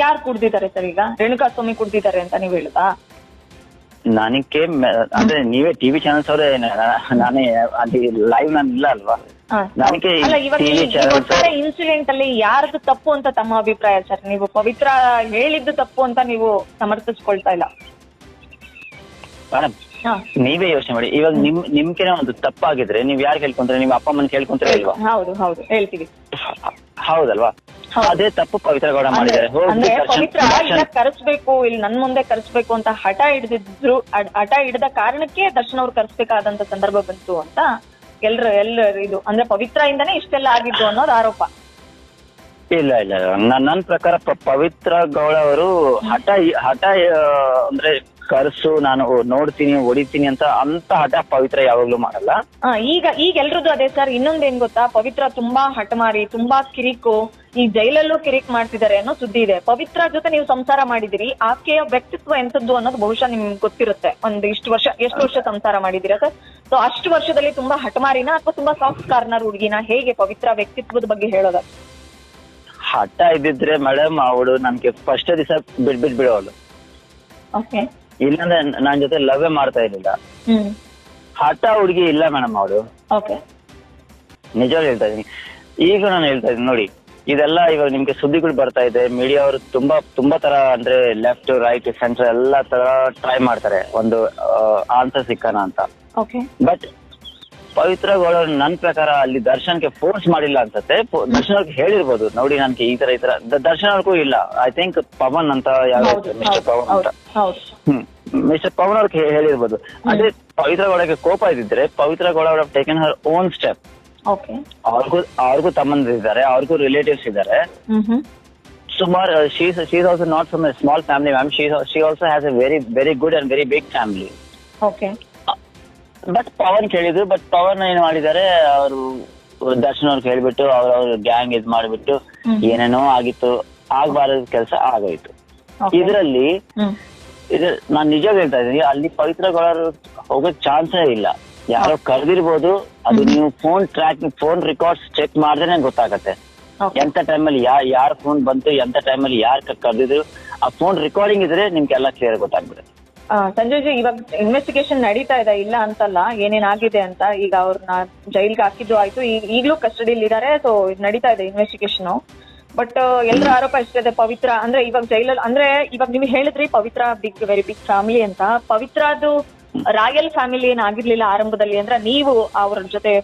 ಯಾರು ಕುಡ್ದಿದ್ದಾರೆ ಸರ್ ಈಗ? ರೇಣುಕಾಸ್ವಾಮಿ ಕುಡ್ದಿದ್ದಾರೆ ಅಂತ ನೀವ್ ಹೇಳುದಾ? ನನಗೆ ಅಂದ್ರೆ ನೀವೇ ಟಿವಿ ಚಾನಲ್ಸ್ ಅವರೇ, ನಾನೇ ಅಲ್ಲಿ ಲೈವ್ ನಾನು ಇಲ್ಲ ಅಲ್ವಾ? ನನಗೆ ಟಿವಿ ಚಾನಲ್ಸ್ ಇನ್ಸಿಡೆಂಟ್ ಅಲ್ಲಿ ಯಾರ್ದು ತಪ್ಪು ಅಂತ ತಮ್ಮ ಅಭಿಪ್ರಾಯ ಸರ್? ನೀವು ಪವಿತ್ರ ಹೇಳಿದ್ದು ತಪ್ಪು ಅಂತ ನೀವು ಸಮರ್ಥಿಸ್ಕೊಳ್ತಾ ಇಲ್ಲ ಮೇಡಮ್. ನೀವೇ ಯೋಚನೆ ಮಾಡಿ, ಇವಾಗ ನಿಮ್ಗೆ ಒಂದು ತಪ್ಪಾಗಿದ್ರೆ ನೀವ್ ಯಾರು ಕೇಳ್ಕೊಂತಾರೆ? ನಿಮ್ಮ ಅಪ್ಪ ಅಮ್ಮನ ಕೇಳ್ಕೊಂತಾರೆ ಇಲ್ವಾ? ಹೌದು ಹೌದು ಹೇಳ್ತೀವಿ. ಹೌದಲ್ವಾ? ಅದೇ ತಪ್ಪು ಪವಿತ್ರ ಗೌಡ ಮಾಡಿದ್ದಾರೆ. ಅಂದ್ರೆ ಪವಿತ್ರ ಇಲ್ಲ ಕರೆಸ್ಬೇಕು, ಇಲ್ಲಿ ನನ್ ಮುಂದೆ ಕರೆಸ್ಬೇಕು ಅಂತ ಹಠ ಹಿಡಿದ ಕಾರಣಕ್ಕೆ ದರ್ಶನ್ ಅವ್ರು ಕರೆಸ್ಬೇಕಾದಂತ ಸಂದರ್ಭ ಬಂತು ಅಂತ ಎಲ್ರು ಇದು ಅಂದ್ರೆ ಪವಿತ್ರ ಇಂದಾನೆ ಇಷ್ಟೆಲ್ಲ ಆಗಿದ್ದು ಅನ್ನೋದು ಆರೋಪ. ಇಲ್ಲ ನನ್ನ ಪ್ರಕಾರ ಪವಿತ್ರ ಗೌಡ ಅವರು ಹಠ ಅಂದ್ರೆ ಕರ್ಸು, ನಾನು ನೋಡ್ತೀನಿ ಹೊಡಿತೀನಿ ಅಂತ ಹಠ ಪವಿತ್ರ ಯಾವಾಗ್ಲೂ ಮಾಡಲ್ಲ. ಈಗ ಎಲ್ರದ್ದು ಅದೇ ಸರ್. ಇನ್ನೊಂದೇನ್ ಗೊತ್ತಾ, ಪವಿತ್ರ ತುಂಬಾ ಹಠಮಾರಿ, ತುಂಬಾ ಕಿರಿಕು, ಈ ಜೈಲಲ್ಲೂ ಕಿರಿಕ್ ಮಾಡ್ತಿದ್ದಾರೆ ಅನ್ನೋ ಸುದ್ದಿ ಇದೆ. ಪವಿತ್ರ ಜೊತೆ ನೀವು ಸಂಸಾರ ಮಾಡಿದಿರಿ, ಆಕೆಯ ವ್ಯಕ್ತಿತ್ವ ಎಂತದ್ದು ಅನ್ನೋದು ಬಹುಶಃ ನಿಮ್ಗೆ ಗೊತ್ತಿರುತ್ತೆ. ಎಷ್ಟು ವರ್ಷ ಸಂಸಾರ ಮಾಡಿದಿರಾ ಸರ್? ಸೊ ಅಷ್ಟು ವರ್ಷದಲ್ಲಿ ತುಂಬಾ ಹಠಮಾರಿನ ಅಥವಾ ತುಂಬಾ ಸಾಫ್ಟ್ ಕಾರ್ನರ್ ಹುಡುಗಿನ? ಹೇಗೆ ಪವಿತ್ರ ವ್ಯಕ್ತಿತ್ವದ ಬಗ್ಗೆ ಹೇಳೋದ? ಹಠ ಇದ್ದಿದ್ರೆ ಮೇಡಮ್ ಅವಳು ನನ್ಗೆ ಫಸ್ಟ್ ದಿವಸ ಬಿಡೋಳು. ಓಕೆ. ಇಲ್ಲಾಂದ್ರೆ ನನ್ ಜೊತೆ ಲವ್ ಮಾಡ್ತಾ ಇರ್ಲಿಲ್ಲ. ಹಠ ಹುಡುಗಿ ಇಲ್ಲ ಮೇಡಮ್ ಅವಳು. ಓಕೆ. ನಿಜವಾಗ್ಲೂ ಹೇಳ್ತಾ ಇದೀನಿ. ಈಗ ನಾನು ಹೇಳ್ತಾ ಇದೀನಿ ನೋಡಿ, ಇದೆಲ್ಲ ಇವಾಗ ನಿಮ್ಗೆ ಸುದ್ದಿಗಳು ಬರ್ತಾ ಇದೆ. ಮೀಡಿಯಾ ಅವರು ತುಂಬಾ ತರ ಅಂದ್ರೆ ಲೆಫ್ಟ್ ರೈಟ್ ಸೆಂಟರ್ ಎಲ್ಲಾ ತರ ಟ್ರೈ ಮಾಡ್ತಾರೆ ಒಂದು ಆನ್ಸರ್ ಸಿಕ್ಕಾನ ಅಂತ. ಬಟ್ ಪವಿತ್ರ ಗೌಡ ನನ್ ಪ್ರಕಾರ ಅಲ್ಲಿ ದರ್ಶನ್ಗೆ ಫೋರ್ಸ್ ಮಾಡಿಲ್ಲ ಅನ್ಸತ್ತೆ. ದರ್ಶನ್ ಅವ್ರಿಗೆ ಹೇಳಿರ್ಬೋದು, ನೋಡಿ ನನ್ಗೆ ಈ ತರ ದರ್ಶನ್ ಅವ್ರಿಗೂ ಇಲ್ಲ. ಐ ಥಿಂಕ್ ಪವನ್ ಅಂತ ಯಾರು ಮಿಸ್ಟರ್ ಪವನ್ ಅಂತ, ಮಿಸ್ಟರ್ ಪವನ್ ಅವ್ರಿಗೆ ಹೇಳಿರ್ಬೋದು. ಅದೇ ಪವಿತ್ರ ಗೌಡಕ್ಕೆ ಕೋಪ ಇದ್ದಿದ್ರೆ ಪವಿತ್ರ ಗೌಡ ಅವರ್ ಟೇಕನ್ ಹರ್ ಓನ್ ಸ್ಟೆಪ್. ಅವ್ರಿಗೂ ತಮ್ಮಂದಿದ್ದಾರೆ, ಅವ್ರಿಗೂ ರಿಲೇಟಿವ್ಸ್ ಇದ್ದಾರೆ ಸುಮಾರು. She's also not from a small family ma'am. She also has a very good and very big family. But Pavan ಕೇಳಿದ್ರು. ಬಟ್ ಪವನ್ ಏನ್ ಮಾಡಿದ್ದಾರೆ, ಅವರು ದರ್ಶನ್ ಅವ್ರಿಗೆ ಹೇಳ್ಬಿಟ್ಟು ಅವ್ರ ಗ್ಯಾಂಗ್ ಇದ್ ಮಾಡ್ಬಿಟ್ಟು ಏನೇನೋ ಆಗಿತ್ತು. ಆಗ್ಬಾರದ ಕೆಲಸ ಆಗೋಯ್ತು. ಇದರಲ್ಲಿ ನಾನ್ ನಿಜ ಹೇಳ್ತಾ ಇದೀನಿ, ಅಲ್ಲಿ ಪವಿತ್ರ ಗೌಡರು ಹೋಗೋ ಚಾನ್ಸೇ ಇಲ್ಲ. ಯಾರೋ ಕರೆದಿರ್ಬೋದು, ಅದು ನೀವು ಫೋನ್ ರೆಕಾರ್ಡ್ಸ್ ಚೆಕ್ ಮಾಡಿದ್ರೆ ಗೊತ್ತಾಗತ್ತೆ ಎಂತ ಟೈಮಲ್ಲಿ ಯಾರ ಫೋನ್ ಬಂತು, ಎಂತ ಟೈಮಲ್ಲಿ ಯಾರು ಕರೆದಿದ್ರು. ಆ ಫೋನ್ ರೆಕಾರ್ಡಿಂಗ್ ಇದ್ರೆ ನಿಮ್ಗೆಲ್ಲ ಕ್ಲಿಯರ್ ಗೊತ್ತಾಗ್ಬಿಡುತ್ತೆ. ಸಂಜಯ್ ಜಿ, ಇವಾಗ ಇನ್ವೆಸ್ಟಿಗೇಷನ್ ನಡೀತಾ ಇದೆ, ಇಲ್ಲ ಅಂತಲ್ಲ, ಏನೇನಾಗಿದೆ ಅಂತ. ಈಗ ಅವ್ರನ್ನ ಜೈಲ್ಗೆ ಹಾಕಿದ್ದು ಆಯ್ತು, ಈಗಲೂ ಕಸ್ಟಡಿಯಲ್ಲಿ ಇದಾರೆ. ಸೊ ನಡೀತಾ ಇದೆ ಇನ್ವೆಸ್ಟಿಗೇಷನ್. ಬಟ್ ಎಲ್ಲರ ಆರೋಪ ಎಷ್ಟಿದೆ, ಪವಿತ್ರ ಅಂದ್ರೆ ಇವಾಗ ಜೈಲಲ್ಲಿ ಅಂದ್ರೆ ಇವಾಗ ನೀವು ಹೇಳಿದ್ರಿ ಪವಿತ್ರ ವೆರಿ ಬಿಗ್ ಫ್ಯಾಮಿಲಿ ಅಂತ. ಪವಿತ್ರದು ರಾಯಲ್ ಫ್ಯಾಮಿಲಿ ಏನಾಗಿರ್ಲಿಲ್ಲ ಆರಂಭದಲ್ಲಿ. ಅಂದ್ರೆ ನೀವು ಅವ್ರ ಜೊತೆ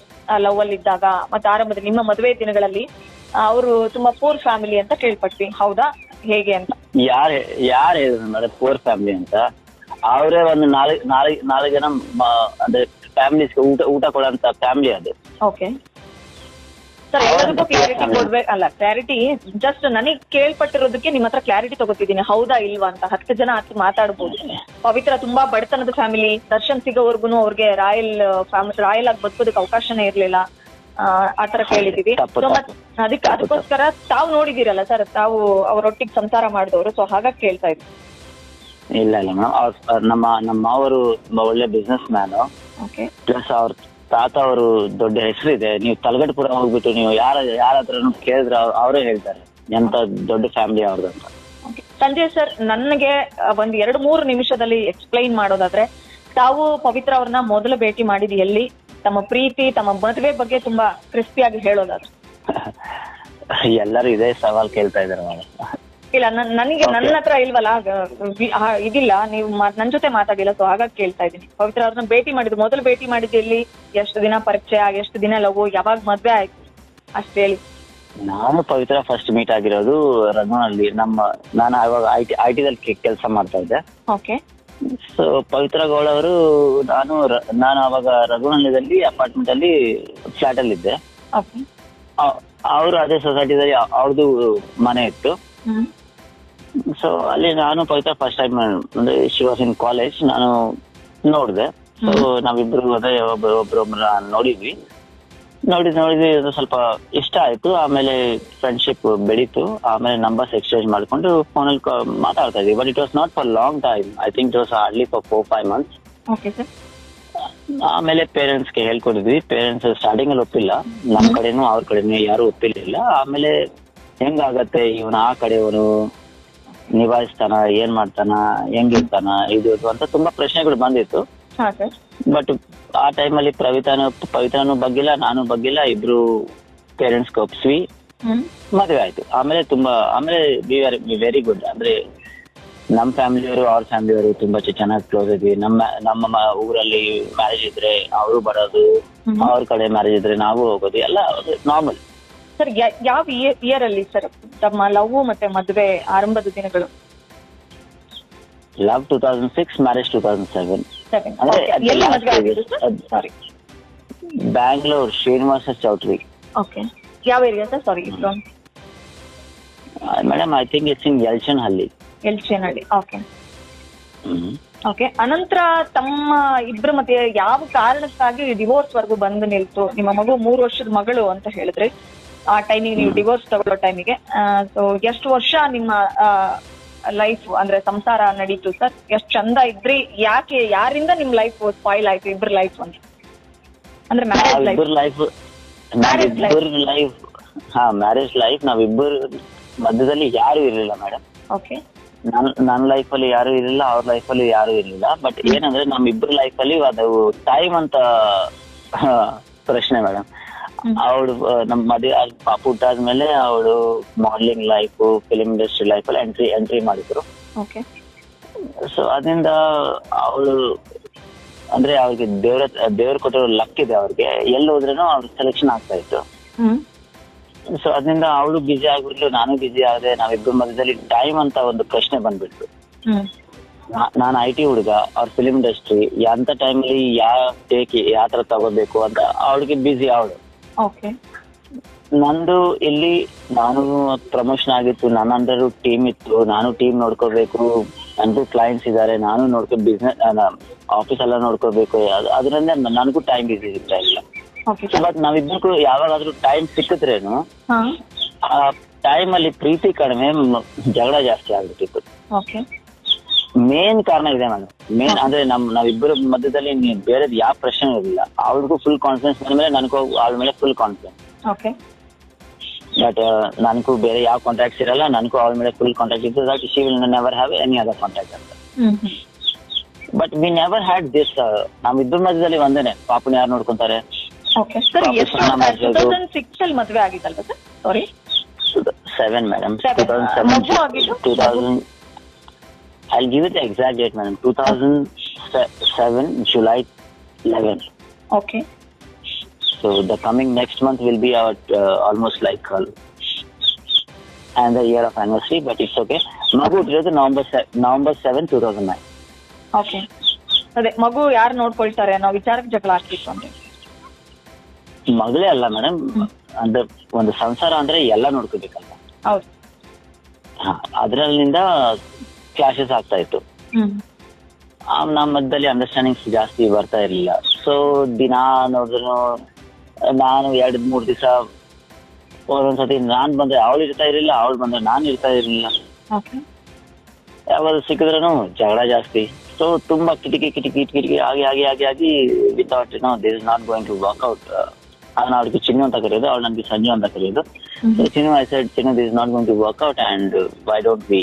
ಲವ್ ಅಲ್ಲಿ ಇದ್ದಾಗ ಮತ್ತೆ ಆರಂಭದಲ್ಲಿ ನಿಮ್ಮ ಮದುವೆ ದಿನಗಳಲ್ಲಿ ಅವರು ತುಂಬಾ ಪೂರ್ ಫ್ಯಾಮಿಲಿ ಅಂತ ಕೇಳ್ಪಟ್ವಿ. ಹೌದಾ, ಹೇಗೆ ಅಂತ? ಯಾರು ಹೇಳಿದ್ರು ಪೂರ್ ಫ್ಯಾಮಿಲಿ ಅಂತ? ಅವರೇ ಒಂದು ನಾಲ್ಕು ಜನ ಅಂದ್ರೆ ಫ್ಯಾಮಿಲೀಸ್ ಊಟ ಕೊಡೋಂತ ಫ್ಯಾಮಿಲಿ ಅದು. ಓಕೆ ಸರ್, ಎಲ್ಲರಿಗೂ ಕ್ಲಾರಿಟಿ ಕೊಡ್ಬೇಕು ಅಲ್ಲ. ಕ್ಲಾರಿಟಿ ಜಸ್ಟ್ ನನಗೆ ಕೇಳ್ಪಟ್ಟಿರೋದಕ್ಕೆ ನಿಮ್ಮ ಹತ್ರ ಕ್ಲಾರಿಟಿ ತಗೋತಿದ್ದೀನಿ, ಹೌದಾ ಇಲ್ವಾ ಅಂತ. 10 ಜನ ಮಾತಾಡ್ಬೋದು. ಪವಿತ್ರ ತುಂಬಾ ಬಡತನದ ಫ್ಯಾಮಿಲಿ, ದರ್ಶನ್ ಸಿಗೋವರ್ಗು ಅವ್ರಿಗೆ ರಾಯಲ್ ಆಗಿ ಬದುಕೋದಕ್ಕೆ ಅವಕಾಶನೇ ಇರ್ಲಿಲ್ಲ, ಆತರ ಕೇಳಿದೀವಿ. ಅದಕ್ಕೋಸ್ಕರ ತಾವು ನೋಡಿದಿರಲ್ಲ ಸರ್, ತಾವು ಅವರೊಟ್ಟಿಗೆ ಸಂಸಾರ ಮಾಡಿದವರು, ಸೊ ಹಾಗಾಗಿ ಕೇಳ್ತಾ ಇದ್ವಿ. ಇಲ್ಲ ಮೇಡಮ್, ನಮ್ಮ ಅವರು ಒಳ್ಳೆ ಬಿಸ್ನೆಸ್ ಮ್ಯಾನ್. ಪ್ಲಸ್ ಅವ್ರ ತಾತ ಅವರು ದೊಡ್ಡ ಹೆಸರಿದೆ. ನೀವು ತಲಗಟ್ಟಪುರ ಹೋಗ್ಬಿಟ್ಟು ನೀವು ಯಾರ ಹತ್ರ ಕೇಳಿದ್ರೆ ಅವರೇ ಹೇಳ್ತಾರೆ ಎಂತ ದೊಡ್ಡ ಫ್ಯಾಮಿಲಿ ಅವ್ರದ್ದು ಅಂತ. ಸಂಜಯ್ ಸರ್, ನನಗೆ ಒಂದ್ 2-3 ನಿಮಿಷದಲ್ಲಿ ಎಕ್ಸ್ಪ್ಲೈನ್ ಮಾಡೋದಾದ್ರೆ, ತಾವು ಪವಿತ್ರ ಅವ್ರನ್ನ ಮೊದಲು ಭೇಟಿ ಮಾಡಿದ್ ಎಲ್ಲಿ? ತಮ್ಮ ಪ್ರೀತಿ, ತಮ್ಮ ಮದುವೆ ಬಗ್ಗೆ ತುಂಬಾ ಕ್ರಿಸ್ಪಿಯಾಗಿ ಹೇಳೋದಾದ್ರೆ. ಎಲ್ಲರೂ ಇದೇ ಸವಾಲ್ ಕೇಳ್ತಾ ಇದಾರೆ ಮೇಡಮ್. ಇಲ್ಲ, ನನ್ನ ಹತ್ರ ಇಲ್ವಲ್ಲ, ಇದಿಲ್ಲ, ನೀವು ನನ್ ಜೊತೆ ಮಾತಾಡಿಲ್ಲ, ಸೊ ಹಾಗಾಗಿ ಕೇಳ್ತಾ ಇದ್ದೀನಿ. ಪವಿತ್ರ ಅವ್ರನ್ನ ಮೊದಲು ಭೇಟಿ ಮಾಡಿದ್ದು ಎಲ್ಲಿ? ಎಷ್ಟು ದಿನ ಪರಿಚಯ, ಎಷ್ಟು ದಿನ ಲವ್, ಯಾವಾಗ ಮದ್ವೆ ಆಯ್ತು, ಅಷ್ಟು ಹೇಳಿ. ನಾನು ಪವಿತ್ರ ಫಸ್ಟ್ ಮೀಟ್ ಆಗಿರೋದು ರಘುನಲ್ಲಿ. ನಾನು ಅವಾಗ ಐ ಟಿದಲ್ಲಿ ಕೆಲಸ ಮಾಡ್ತಾ ಇದ್ದೆ. ಓಕೆ. ಸೊ ಪವಿತ್ರ ಗೌಡ ಅವರು ನಾನು ಅವಾಗ ರಘುನಲ್ಲಿದಲ್ಲಿ ಅಪಾರ್ಟ್ಮೆಂಟ್ ಅಲ್ಲಿ ಫ್ಲಾಟ್ ಅಲ್ಲಿ ಇದ್ದೆ. ಅವರು ಅದೇ ಸೊಸೈಟಿದಲ್ಲಿ ಅವ್ರದ್ದು ಮನೆ ಇತ್ತು. ಸೊ ಅಲ್ಲಿ ನಾನು ಪವಿತ್ರ ಫಸ್ಟ್ ಟೈಮ್ ಅಂದ್ರೆ ಶಿ ವಾಸ್ ಇನ್ ಕಾಲೇಜ್, ನಾನು ನೋಡಿದೆ. ಸೊ ನಾವಿಬ್ರು ಅದೇ ಒಬ್ರೊಬ್ರ ನೋಡಿದ್ವಿ. ನೋಡಿದ್ವಿ ಅದು ಸ್ವಲ್ಪ ಇಷ್ಟ ಆಯ್ತು. ಆಮೇಲೆ ಫ್ರೆಂಡ್ಶಿಪ್ ಬೆಳೀತು. ಆಮೇಲೆ ನಂಬರ್ಸ್ ಎಕ್ಸ್ಚೇಂಜ್ ಮಾಡ್ಕೊಂಡು ಫೋನಲ್ಲಿ ಮಾತಾಡ್ತಾ ಇದ್ವಿ. But it was not for long time. I think it was hardly for 4-5 months. Okay sir. ಆಮೇಲೆ ಪೇರೆಂಟ್ಸ್ಗೆ ಹೇಳ್ಕೊಡಿದ್ವಿ. ಪೇರೆಂಟ್ಸ್ ಸ್ಟಾರ್ಟಿಂಗ್ ಅಲ್ಲಿ ಒಪ್ಪಿಲ್ಲ, ನಮ್ ಕಡೆನೂ ಅವ್ರ ಕಡೆನೂ ಯಾರು ಒಪ್ಪಿರ್ಲಿಲ್ಲ. ಆಮೇಲೆ ಹೆಂಗಾಗತ್ತೆ, ಇವನು ಆ ಕಡೆಯವನು ನಿಭಾಯಿಸ್ತಾನ, ಏನ್ ಮಾಡ್ತಾನ, ಹೆಂಗಿರ್ತಾನ, ಇದು ಅಂತ ತುಂಬಾ ಪ್ರಶ್ನೆಗಳು ಬಂದಿತ್ತು. ಹಾ ಸರ್. ಬಟ್ ಆ ಟೈಮಲ್ಲಿ ಪವಿತ್ರನು ಬಗ್ಗಿಲ್ಲ, ನಾನು ಬಗ್ಗಿಲ್ಲ, ಇಬ್ರು ಪೇರೆಂಟ್ಸ್ ಒಪ್ಸ್ವಿ, ಮದುವೆ ಆಯ್ತು. ಆಮೇಲೆ ವೆರಿ ಗುಡ್. ಅಂದ್ರೆ ನಮ್ ಫ್ಯಾಮಿಲಿಯವರು ಅವ್ರ ಫ್ಯಾಮಿಲಿಯವರು ತುಂಬಾ ಚೆನ್ನಾಗಿ ಕ್ಲೋಸ್ ಇದ್ವಿ. ನಮ್ಮ ಊರಲ್ಲಿ ಮ್ಯಾರೇಜ್ ಇದ್ರೆ ಅವರು ಬರೋದು, ಅವ್ರ ಕಡೆ ಮ್ಯಾರೇಜ್ ಇದ್ರೆ ನಾವು ಹೋಗೋದು, ಎಲ್ಲ ನಾರ್ಮಲ್. ಸರ್ ಯಾವ ಇಯರ್ ಅಲ್ಲಿ ಸರ್ ತಮ್ಮ ಲವ್ ಮತ್ತೆ ಮದುವೆ ಆರಂಭದ ದಿನಗಳು? Love 2006, marriage 2007. Bangalore, Srinivasa Choultry. Okay. ಯಾವ area sir? Sorry madam, I think it's in Yelachenahalli. Okay. Okay. ಅನಂತರ ತಮ್ಮ ಇಬ್ಬರ ಮಧ್ಯೆ ಯಾವ ಕಾರಣಕ್ಕಾಗಿ ಡಿವೋರ್ಸ್ ವರ್ಗು ಬಂದು ನಿಲ್ತು? ನಿಮ್ಮ ಮಗು 3 ವರ್ಷದ ಮಗಳು ಅಂತ ಹೇಳಿದ್ರಿ. ಆ ಟೈಮಿಗೆ ನೀವು ಡಿವೋರ್ಸ್ ತಗೊಳ್ಳೋ ಟೈಮಿಗೆ ಸೊ ಎಷ್ಟು ವರ್ಷ ನಿಮ್ಮ ಲೈಫ್ ಅಂದ್ರೆ ಸಂಸಾರ ನಡೀತು ಸರ್? ಎಷ್ಟು ಚಂದ ಇದ್ರಿ? ಯಾಕೆ, ಯಾರಿಂದ ನಿಮ್ ಲೈಫ್ ಸ್ಪಾಯ್ಲ್ ಆಯ್ತು, ಇಬ್ಬರ ಲೈಫ್ ಅಂತ? ಅಂದ್ರೆ ಮ್ಯಾರೇಜ್ ಲೈಫ್ ನಾವಿಬ್ಬರು ಮಧ್ಯದಲ್ಲಿ ಯಾರು ಇರ್ಲಿಲ್ಲ ಮೇಡಮ್. ಓಕೆ. ನನ್ನ ಲೈಫ್ ಅಲ್ಲಿ ಯಾರು ಇರಲಿಲ್ಲ, ಅವ್ರ ಲೈಫ್ ಅಲ್ಲಿ ಯಾರು ಇರಲಿಲ್ಲ. ಬಟ್ ಏನಂದ್ರೆ ನಮ್ಮಿಬ್ಬರ ಲೈಫ್ ಅಲ್ಲಿ ಅದು ಟೈಮ್ ಅಂತ ಪ್ರಶ್ನೆ ಮೇಡಮ್. ಅವಳು ನಮ್ ಮದುವೆ ಪಾಪ ಹುಟ್ಟಾದ್ಮೇಲೆ ಅವಳು modelling life, film industry life ಅಲ್ಲಿ ಎಂಟ್ರಿ ಮಾಡಿದ್ರು. ಸೊ ಅದರಿಂದ ಅವಳು ಅಂದ್ರೆ ಅವ್ರಿಗೆ ದೇವ್ರ ಕೊಟ್ಟಿರೋ ಲಕ್ ಇದೆ ಅವ್ರಿಗೆ. ಎಲ್ಲಿ ಹೋದ್ರೇನು ಅವ್ರ ಸೆಲೆಕ್ಷನ್ ಆಗ್ತಾ ಇತ್ತು. ಸೊ ಅದರಿಂದ ಅವಳು ಬಿಜಿ ಆಗ್ಬಿಟ್ಲು, ನಾನು ಬಿಜಿ ಆದೆ. ನಾವಿಬ್ಬರ ಮಧ್ಯದಲ್ಲಿ ಟೈಮ್ ಅಂತ ಒಂದು ಪ್ರಶ್ನೆ ಬಂದ್ಬಿಟ್ಲು. ನಾನು IT ಹುಡುಗ, ಅವ್ರ ಫಿಲ್ಮ್ ಇಂಡಸ್ಟ್ರಿ, ಅಂತ ಟೈಮಲ್ಲಿ ಯಾವ ತರ ತಗೋಬೇಕು ಅಂತ ಅವಳಿಗೆ ಬಿಜಿ ಅವಳು. ನಂದು ಇಲ್ಲಿ ನಾನು ಪ್ರಮೋಷನ್ ಆಗಿತ್ತು, ನನ್ನ ಅಂಡರ್ ಟೀಮ್ ಇತ್ತು, ನಾನು ಟೀಮ್ ನೋಡ್ಕೋಬೇಕು, ನನಗೂ ಕ್ಲೈಂಟ್ಸ್ ಇದಾರೆ, ನಾನು ಬಿಸ್ನೆಸ್ ಆಫೀಸ್ ಎಲ್ಲ ನೋಡ್ಕೋಬೇಕು. ಅದರಿಂದ ನನಗೂ ಟೈಮ್ ಬಿಸಿ ಸಿಗ್ತಾ ಇಲ್ಲ. ಬಟ್ ನಾವಿಬ್ಬರಿಗೂ ಯಾವಾಗಾದ್ರೂ ಟೈಮ್ ಸಿಕ್ಕಿದ್ರೇನು ಆ ಟೈಮ್ ಅಲ್ಲಿ ಪ್ರೀತಿ ಕಡಿಮೆ, ಜಗಳ ಜಾಸ್ತಿ ಆಗ್ಬಿಟ್ಟಿತ್ತು. ಮೇನ್ ಕಾರಣ ಇದೆ ಮೇಡಮ್. ಮೇನ್ ಅಂದ್ರೆ ನಾವಿಬ್ಬರ ಮಧ್ಯದಲ್ಲಿ ಬೇರೆದ್ ಯಾವ ಪ್ರಶ್ನೆ ಇರಲಿಲ್ಲ. ಅವಳಿಗೂ ಫುಲ್ ಕಾನ್ಫಿಡೆನ್ಸ್ ಮೇಲೆ, ನನಗೂ ಅವಳ ಮೇಲೆ ಫುಲ್ ಕಾನ್ಫಿಡೆನ್ಸ್. ಬಟ್ ನನಗೂ ಬೇರೆ ಯಾವ ಕಾಂಟ್ಯಾಕ್ಟ್ಸ್ ಇರಲ್ಲ, ನನಗೂ ಅವಳ ಮೇಲೆ ಫುಲ್ ಕಾಂಟ್ಯಾಕ್ಟ್ ಇತ್ತು. That she will never have any other contact ಅಂತ. But we never had this. ನಾವಿಬ್ಬರ ಮಧ್ಯದಲ್ಲಿ ಒಂದೇನೆ, ಪಾಪನ ಯಾರು ನೋಡ್ಕೊಂತಾರೆ. 2006 ಮದುವೆ ಆಗಿದ್ದಲ್ವಾ sir? Sorry 7 madam. 2000 I'll give you the exact date, madam. 2007 July 11. Okay. So the coming next month will be our almost like and the year of anniversary, but it's okay. Magu irodu November 7, 2009. Okay. ಅದೇ ಮಗು ಯಾರು ನೋಡ್ಕೊಳ್ತಾರೆ ಅನ್ನೋ ವಿಚಾರಕ್ಕೆ ಜಗಳ ಆಗ್ತಿತ್ತು ಅಂದ್ರೆ? ಮಗಳೇ ಅಲ್ಲ ಮೇಡಮ್, ಅಂದ್ರೆ ಒಂದು ಸಂಸಾರ ಅಂದ್ರೆ ಎಲ್ಲ ನೋಡ್ಕೋಬೇಕಲ್ಲ. ಹೌದು. ಅದ್ರಲ್ಲಿಂದ ಕ್ಲಾಶಸ್ ಆಗ್ತಾ ಇತ್ತು. ನಮ್ಮ ಮಧ್ಯದಲ್ಲಿ ಅಂಡರ್ಸ್ಟ್ಯಾಂಡಿಂಗ್ಸ್ ಜಾಸ್ತಿ ಬರ್ತಾ ಇರ್ಲಿಲ್ಲ. ಸೊ ದಿನಾ ನೋಡಿದ್ರು ನಾನು 2-3 ದಿವಸ ಒಂದೊಂದ್ಸತಿ ನಾನ್ ಬಂದ್ರೆ ಅವಳು ಇರ್ತಾ ಇರ್ಲಿಲ್ಲ, ಅವಳು ಬಂದ್ರೆ ನಾನು ಇರ್ತಾ ಇರ್ಲಿಲ್ಲ. ಯಾವಾಗ ಸಿಕ್ಕಿದ್ರೂ ಜಗಳ ಜಾಸ್ತಿ. ಸೊ ತುಂಬಾ ಕಿಟಕಿ ಆಗಿ without this is not going to work out. ನಾನು ಅವಳಿಗೆ ಚಿನ್ನು ಅಂತ ಕರೆಯೋದು, ಅವಳು ನನಗೆ ಸಂಜು ಅಂತ ಕರೆಯೋದು. So Chinnu I said, Chinnu this is not going to work out and why don't we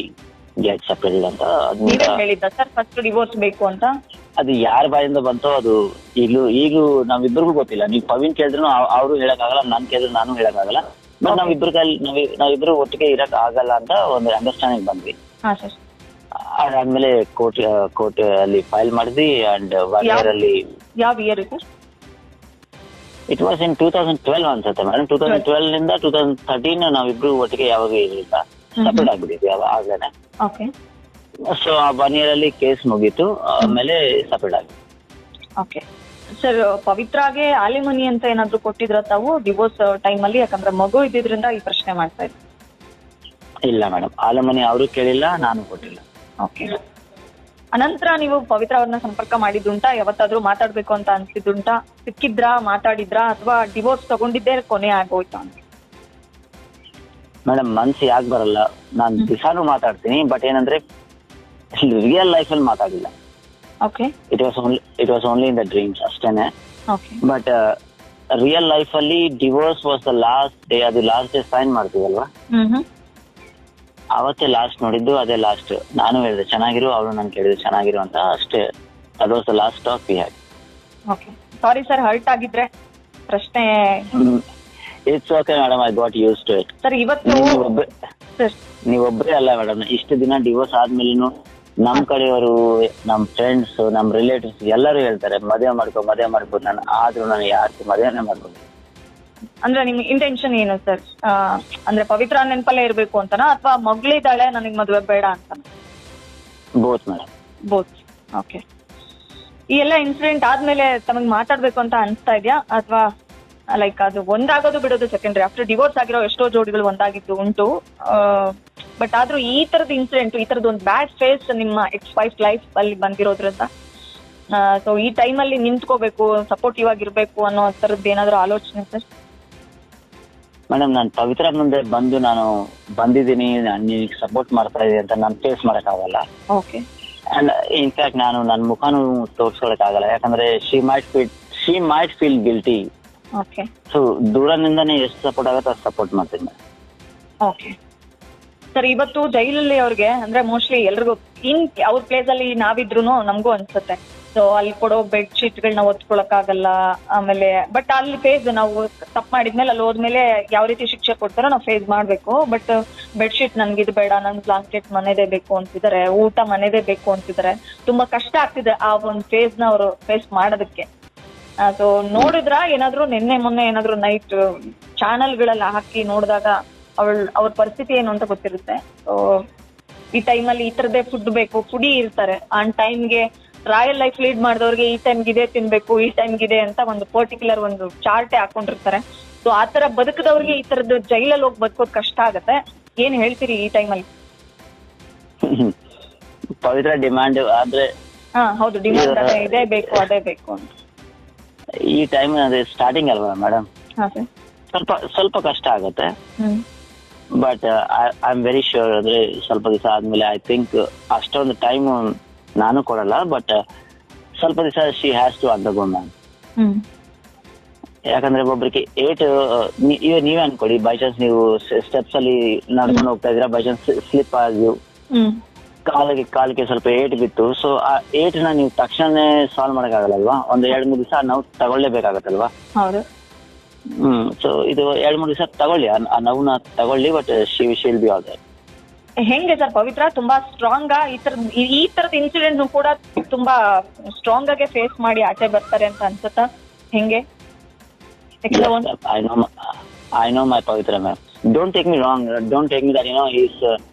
get separated ಅಂತ. ಹೇಳಿದ್ದ ಸರ್ ಫಸ್ಟ್ ಡಿವೋರ್ಸ್ ಬೇಕು ಅಂತ? ಅದು ಯಾರ ಬಾಯಿಂದ ಬಂತೋ ಅದು ಈಗಲೂ ನಾವಿಬ್ಬರಿಗೂ ಗೊತ್ತಿಲ್ಲ. ನೀವು ಪವಿನ್ ಕೇಳಿದ್ರು ಅವರು ಹೇಳಕ್ಕಾಗಲ್ಲ, ನಾನ್ ಕೇಳಿದ್ರು ನಾನು ಹೇಳಕ್ಕಾಗಲ್ಲ. ಬಟ್ ನಾವಿಬ್ರು ಒಟ್ಟಿಗೆ ಇರಕ್ ಆಗಲ್ಲ ಅಂತ ಒಂದು ಅಂಡರ್ಸ್ಟ್ಯಾಂಡಿಂಗ್ ಬಂದ್ವಿ. ಅದಾದ್ಮೇಲೆ ಕೋರ್ಟ್ ಅಲ್ಲಿ ಫೈಲ್ ಮಾಡಿದ್ವಿ. ಅಂಡ್ 1 year ಅಲ್ಲಿ. ಯಾವ ಇಯರ್ ಇದು? ಇಟ್ ವಾಸ್ ಇನ್ 2012 ಅನ್ಸುತ್ತೆ ಮೇಡಮ್. 2012 ನಿಂದ 2013 ನಾವಿಬ್ರು ಒಟ್ಟಿಗೆ ಯಾವಾಗ ಇರಲಿಲ್ಲ, ಸಪರೇಟ್ ಆಗ್ಬಿಟ್ಟಿದ್ವಿ ಆಗ್ಲೇನೆ. ಸೊ ಆ 1 year ಅಲ್ಲಿ ಕೇಸ್ ಮುಗೀತು, ಆಮೇಲೆ ಸಪರೇಟ್ ಆಗಿ. ಓಕೆ ಸರ್, ಪವಿತ್ರಾಗೆ ಆಲಿಮನಿ ಅಂತ ಏನಾದ್ರು ಕೊಟ್ಟಿದ್ರ ತಾವು ಡಿವೋರ್ಸ್ ಟೈಮ್ ಅಲ್ಲಿ? ಯಾಕಂದ್ರೆ ಮಗು ಇದ್ದಿದ್ರಿಂದ ಈ ಪ್ರಶ್ನೆ ಮಾಡ್ತಾ ಇದ್ದೆ. ಇಲ್ಲ ಮೇಡಮ್, ಆಲಿಮನಿ ಅವರು ಕೇಳಿಲ್ಲ, ನಾನು ಕೊಟ್ಟಿಲ್ಲ. ಓಕೆ. ಅನಂತರ ನೀವು ಪವಿತ್ರ ಅವ್ರನ್ನ ಸಂಪರ್ಕ ಮಾಡಿದ್ದುಂಟಾ? ಯಾವತ್ತಾದ್ರೂ ಮಾತಾಡ್ಬೇಕು ಅಂತ ಅನ್ಸಿದ್ದುಂಟಾ? ಸಿಕ್ಕಿದ್ರಾ, ಮಾತಾಡಿದ್ರಾ, ಅಥವಾ ಡಿವೋರ್ಸ್ ತಗೊಂಡಿದ್ದೇ ಕೊನೆ ಆಗೋಯ್ತಾ ಅಂತ? ಮೇಡಮ್ ಮನ್ಸು ಯಾಕೆ ಬರಲ್ಲ, ನಾನ್ ದಿಸಾನು ಮಾತಾಡ್ತೀನಿ, ಬಟ್ ಏನಂದ್ರೆ ರಿಯಲ್ ಲೈಫ್ ಅಲ್ಲಿ ಮಾತಾಡಿಲ್ಲ. Okay. It was only in the dreams ಅಷ್ಟೇನೆ. ಓಕೆ. ಬಟ್ ರಿಯಲ್ ಲೈಫ್ ಅಲ್ಲಿ divorce was the last day. ಅದು ಲಾಸ್ಟ್ ಡೇ ಸೈನ್ ಮಾಡ್ತೀವಲ್ವಾ, ಅವತ್ತೇ ಲಾಸ್ಟ್ ನೋಡಿದ್ದು, ಅದೇ ಲಾಸ್ಟ್. ನಾನು ಹೇಳಿದೆ ಚೆನ್ನಾಗಿರು, ಅವಳು ನಾನು ಕೇಳಿದೆ ಚೆನ್ನಾಗಿರು ಅಂತ, ಅಷ್ಟೇ. ಅದು was the last talk we had. Okay. Sorry sir, hurt ಆಗಿದ್ರೆ ಪ್ರಶ್ನೆ. It's okay madam, I got use to it. Sir ಇವತ್ತು ನೀವೊಬ್ಬರೇ ಅಲ್ಲ ಮೇಡಮ್, ಇಷ್ಟು ದಿನ ಡಿವೋರ್ಸ್ ಆದ್ಮೇಲೆ ನಮ್ ಕಡೆಯವರು, ನಮ್ ಫ್ರೆಂಡ್ಸ್, ನಮ್ ರಿಲೇಟಿವ್ಸ್ ಎಲ್ಲರೂ ಹೇಳ್ತಾರೆ ಮದುವೆ ಮಾಡ್ಕೊ ನಾನು. ಆದ್ರೂ ನಾನು ಯಾರು ಮದುವೆನೇ ಮಾಡ್ಬೋದು. ಅಂದ್ರೆ ನಿಮ್ ಇಂಟೆನ್ಷನ್ ಏನು ಸರ್? ಅಂದ್ರೆ ಪವಿತ್ರ ನೆನಪಲ್ಲೇ ಇರ್ಬೇಕು ಅಂತನಾ, ಅಥವಾ ಮಗಳಿದ್ದಾಳೆ ನನಗ್ ಮದ್ವೆ ಬೇಡ ಅಂತ? Both madam, both. ಓಕೆ. ಈ ಎಲ್ಲ ಇನ್ಸಿಡೆಂಟ್ ಆದ್ಮೇಲೆ ತಮಗ್ ಮಾತಾಡ್ಬೇಕು ಅಂತ ಅನ್ಸ್ತಾ ಇದ್ಯಾ, ಅಥವಾ ಲೈಕ್ ಅದು ಒಂದಾಗೋದು ಬಿಡೋದು ಸೆಕೆಂಡ್ರಿ? ಆಫ್ಟರ್ ಡಿವೋರ್ಸ್ ಆಗಿರೋ ಎಷ್ಟೋ ಜೋಡಿಗಳು ಒಂದಾಗಿದ್ದು ಉಂಟು, ಬಟ್ ಆದ್ರೂ ಈ ತರದ ಇನ್ಸಿಡೆಂಟ್, ಈ ತರದ ಒಂದು ಬ್ಯಾಡ್ ಫೇಸ್ ನಿಮ್ಮ ಎಕ್ಸ್ ವೈಫ್ ಲೈಫ್ ಅಲ್ಲಿ ಬಂದಿರೋದ್ರಿಂದ, ಸೊ ಈ ಟೈಮಲ್ಲಿ ನಿಂತ್ಕೋಬೇಕು, ಸಪೋರ್ಟಿವ್ ಆಗಿರ್ಬೇಕು ಅನ್ನೋ ತರದ್ದು ಏನಾದ್ರು ಆಲೋಚನೆ ಸರ್? ಮೇಡಮ್ ನಾನು ಪವಿತ್ರ ಮುಂದೆ ನಾನು ಬಂದಿದ್ದೀನಿ, ನಿನಗೆ ಸಪೋರ್ಟ್ ಮಾಡ್ತಾ ಇದ್ದೀನಿ ಅಂತ ನಾನು ಫೇಸ್ ಮಾಡಕ್ಕಾಗಲ್ಲ. ಓಕೆ. ಅಂಡ್ ಇನ್ಫ್ಯಾಕ್ಟ್ ನಾನು ನನ್ನ ಮುಖನೂ ತೋರ್ಸ್ಕೊಳಕ್ಕಾಗಲ್ಲ, ಯಾಕಂದ್ರೆ she might feel guilty. Okay. So ದೂರದಿಂದಾನೇ ಎಷ್ಟು ಸಪೋರ್ಟ್ ಆಗುತ್ತೆ ಅಷ್ಟು ಸಪೋರ್ಟ್ ಮಾಡ್ತೀನಿ. ಓಕೆ ಸರ್, ಇವತ್ತು ಜೈಲಲ್ಲಿ ಅವ್ರಿಗೆ ಅಂದ್ರೆ ಮೋಸ್ಟ್ಲಿ ಎಲ್ರಿಗೂ ಅವ್ರ ಪ್ಲೇಸ್ ಅಲ್ಲಿ ನಾವಿದ್ರು ನಮಗೂ ಅನ್ಸುತ್ತೆ. ಸೊ ಅಲ್ಲಿ ಕೊಡೋ ಬೆಡ್ ಶೀಟ್ಗಳನ್ನ ಒತ್ಕೊಳಕ್ಕಾಗಲ್ಲ. ಆಮೇಲೆ ಬಟ್ ಅಲ್ಲಿ ಫೇಸ್ ನಾವು ತಪ್ಪು ಮಾಡಿದ್ಮೇಲೆ ಅಲ್ಲಿ ಹೋದ್ಮೇಲೆ ಯಾವ ರೀತಿ ಶಿಕ್ಷೆ ಕೊಡ್ತಾರೋ ನಾವು ಫೇಸ್ ಮಾಡ್ಬೇಕು. ಬಟ್ ಬೆಡ್ ಶೀಟ್ ನನ್ಗೆ ಇದು ಬೇಡ, ನನ್ ಬ್ಲಾಂಕೆಟ್ ಮನೆದೇ ಬೇಕು ಅಂತಿದ್ದಾರೆ, ಊಟ ಮನೆದೇ ಬೇಕು ಅಂತಿದ್ದಾರೆ. ತುಂಬಾ ಕಷ್ಟ ಆಗ್ತಿದೆ ಆ ಒಂದು ಫೇಸ್ ನ ಅವರು ಫೇಸ್ ಮಾಡೋದಕ್ಕೆ. ಸೊ ನೋಡಿದ್ರ ಏನಾದ್ರು ನಿನ್ನೆ ಮೊನ್ನೆ ಏನಾದ್ರು ನೈಟ್ ಚಾನಲ್ಗಳೆಲ್ಲ ಹಾಕಿ ನೋಡಿದಾಗ ಅವ್ರ ಪರಿಸ್ಥಿತಿ ಏನು ಅಂತ ಗೊತ್ತಿರುತ್ತೆ. ಸೊ ಈ ಟೈಮಲ್ಲಿ ಈ ತರದೇ ಫುಡ್ ಬೇಕು, ಫುಡಿ ಇರ್ತಾರೆ ಆನ್ ಟೈಮ್ಗೆ. ರಾಯಲ್ ಲೈಫ್ ಲೀಡ್ ಮಾಡಿದವ್ರಿಗೆ ಈ ಟೈಮ್ಗೆ ಇದೇ ತಿನ್ಬೇಕು, ಈ ಟೈಮ್ಗಿದೆ ಅಂತ ಒಂದು ಪರ್ಟಿಕ್ಯುಲರ್ ಒಂದು ಚಾರ್ಟೇ ಹಾಕೊಂಡಿರ್ತಾರೆ. ಸೊ ಆ ತರ ಬದುಕದವ್ರಿಗೆ ಈ ತರದ್ದು ಜೈಲಲ್ಲಿ ಹೋಗಿ ಬದುಕೋದ್ ಕಷ್ಟ ಆಗತ್ತೆ. ಏನ್ ಹೇಳ್ತೀರಿ ಈ ಟೈಮಲ್ಲಿ? ಪವಿತ್ರ ಡಿಮಾಂಡ್ ಆದ್ರೆ ಹೌದು, ಡಿಮಾಂಡ್ ಇದೇ ಬೇಕು ಅದೇ ಬೇಕು ಅಂತ. ಈ ಟೈಮ್ ಅದೇ ಸ್ಟಾರ್ಟಿಂಗ್ ಅಲ್ವಾ ಮೇಡಮ್, ಸ್ವಲ್ಪ ಕಷ್ಟ ಆಗುತ್ತೆ. But I am very sure ಅಂದ್ರೆ ಸ್ವಲ್ಪ ದಿವಸ ಆದ್ಮೇಲೆ ಐ ಥಿಂಕ್ ಅಷ್ಟೊಂದು ಟೈಮ್ ನಾನು ಕೊಡಲ್ಲ, ಬಟ್ ಸ್ವಲ್ಪ ದಿವಸ she has to undergo ma'am. ಯಾಕಂದ್ರೆ ಒಬ್ಬರಿಗೆ ನೀವೇ ಅನ್ಕೊಳ್ಳಿ, ಬೈ ಚಾನ್ಸ್ ನೀವು ಸ್ಟೆಪ್ಸ್ ಅಲ್ಲಿ ನಡ್ಕೊಂಡು ಹೋಗ್ತಾ ಇದ್ದೀರಾ, ಬೈ ಚಾನ್ಸ್ ಸ್ಲಿಪ್ ಆಗಿ ಕಾಲಿಗೆ ಸ್ವಲ್ಪ ಏಟ್ ಬಿತ್ತು. ಸೊ ಆ ಏಟ್ನ ನೀವು ತಕ್ಷಣ ಸಾಲ್ವ್ ಮಾಡಕ್ಕಾಗಲ್ಲಲ್ವಾ, ಒಂದು 2-3 ದಿವಸ ನಾವು ತಗೊಳ್ಳೇಬೇಕಾಗತ್ತಲ್ವಾ. ಸೊ ಇದು 2-3 ದಿವಸ ತಗೊಳ್ಳಿ, ಆ ನೋವನ್ನ ತಗೊಳ್ಳಿ, but she'll be all that. ಹೆಂಗೆ ಸರ್ ಪವಿತ್ರ ತುಂಬಾ ಸ್ಟ್ರಾಂಗ್ ಈ ತರದ ಇನ್ಸಿಡೆಂಟ್ ಕೂಡ ತುಂಬಾ ಸ್ಟ್ರಾಂಗ್ ಆಗಿ ಫೇಸ್ ಮಾಡಿ ಆಚೆ ಬರ್ತಾರೆ ಅಂತ ಅನ್ಸುತ್ತಾ? ಹೆಂಗೆ? I know my Pavithra ma'am. Don't take me wrong, don't take me that you know he is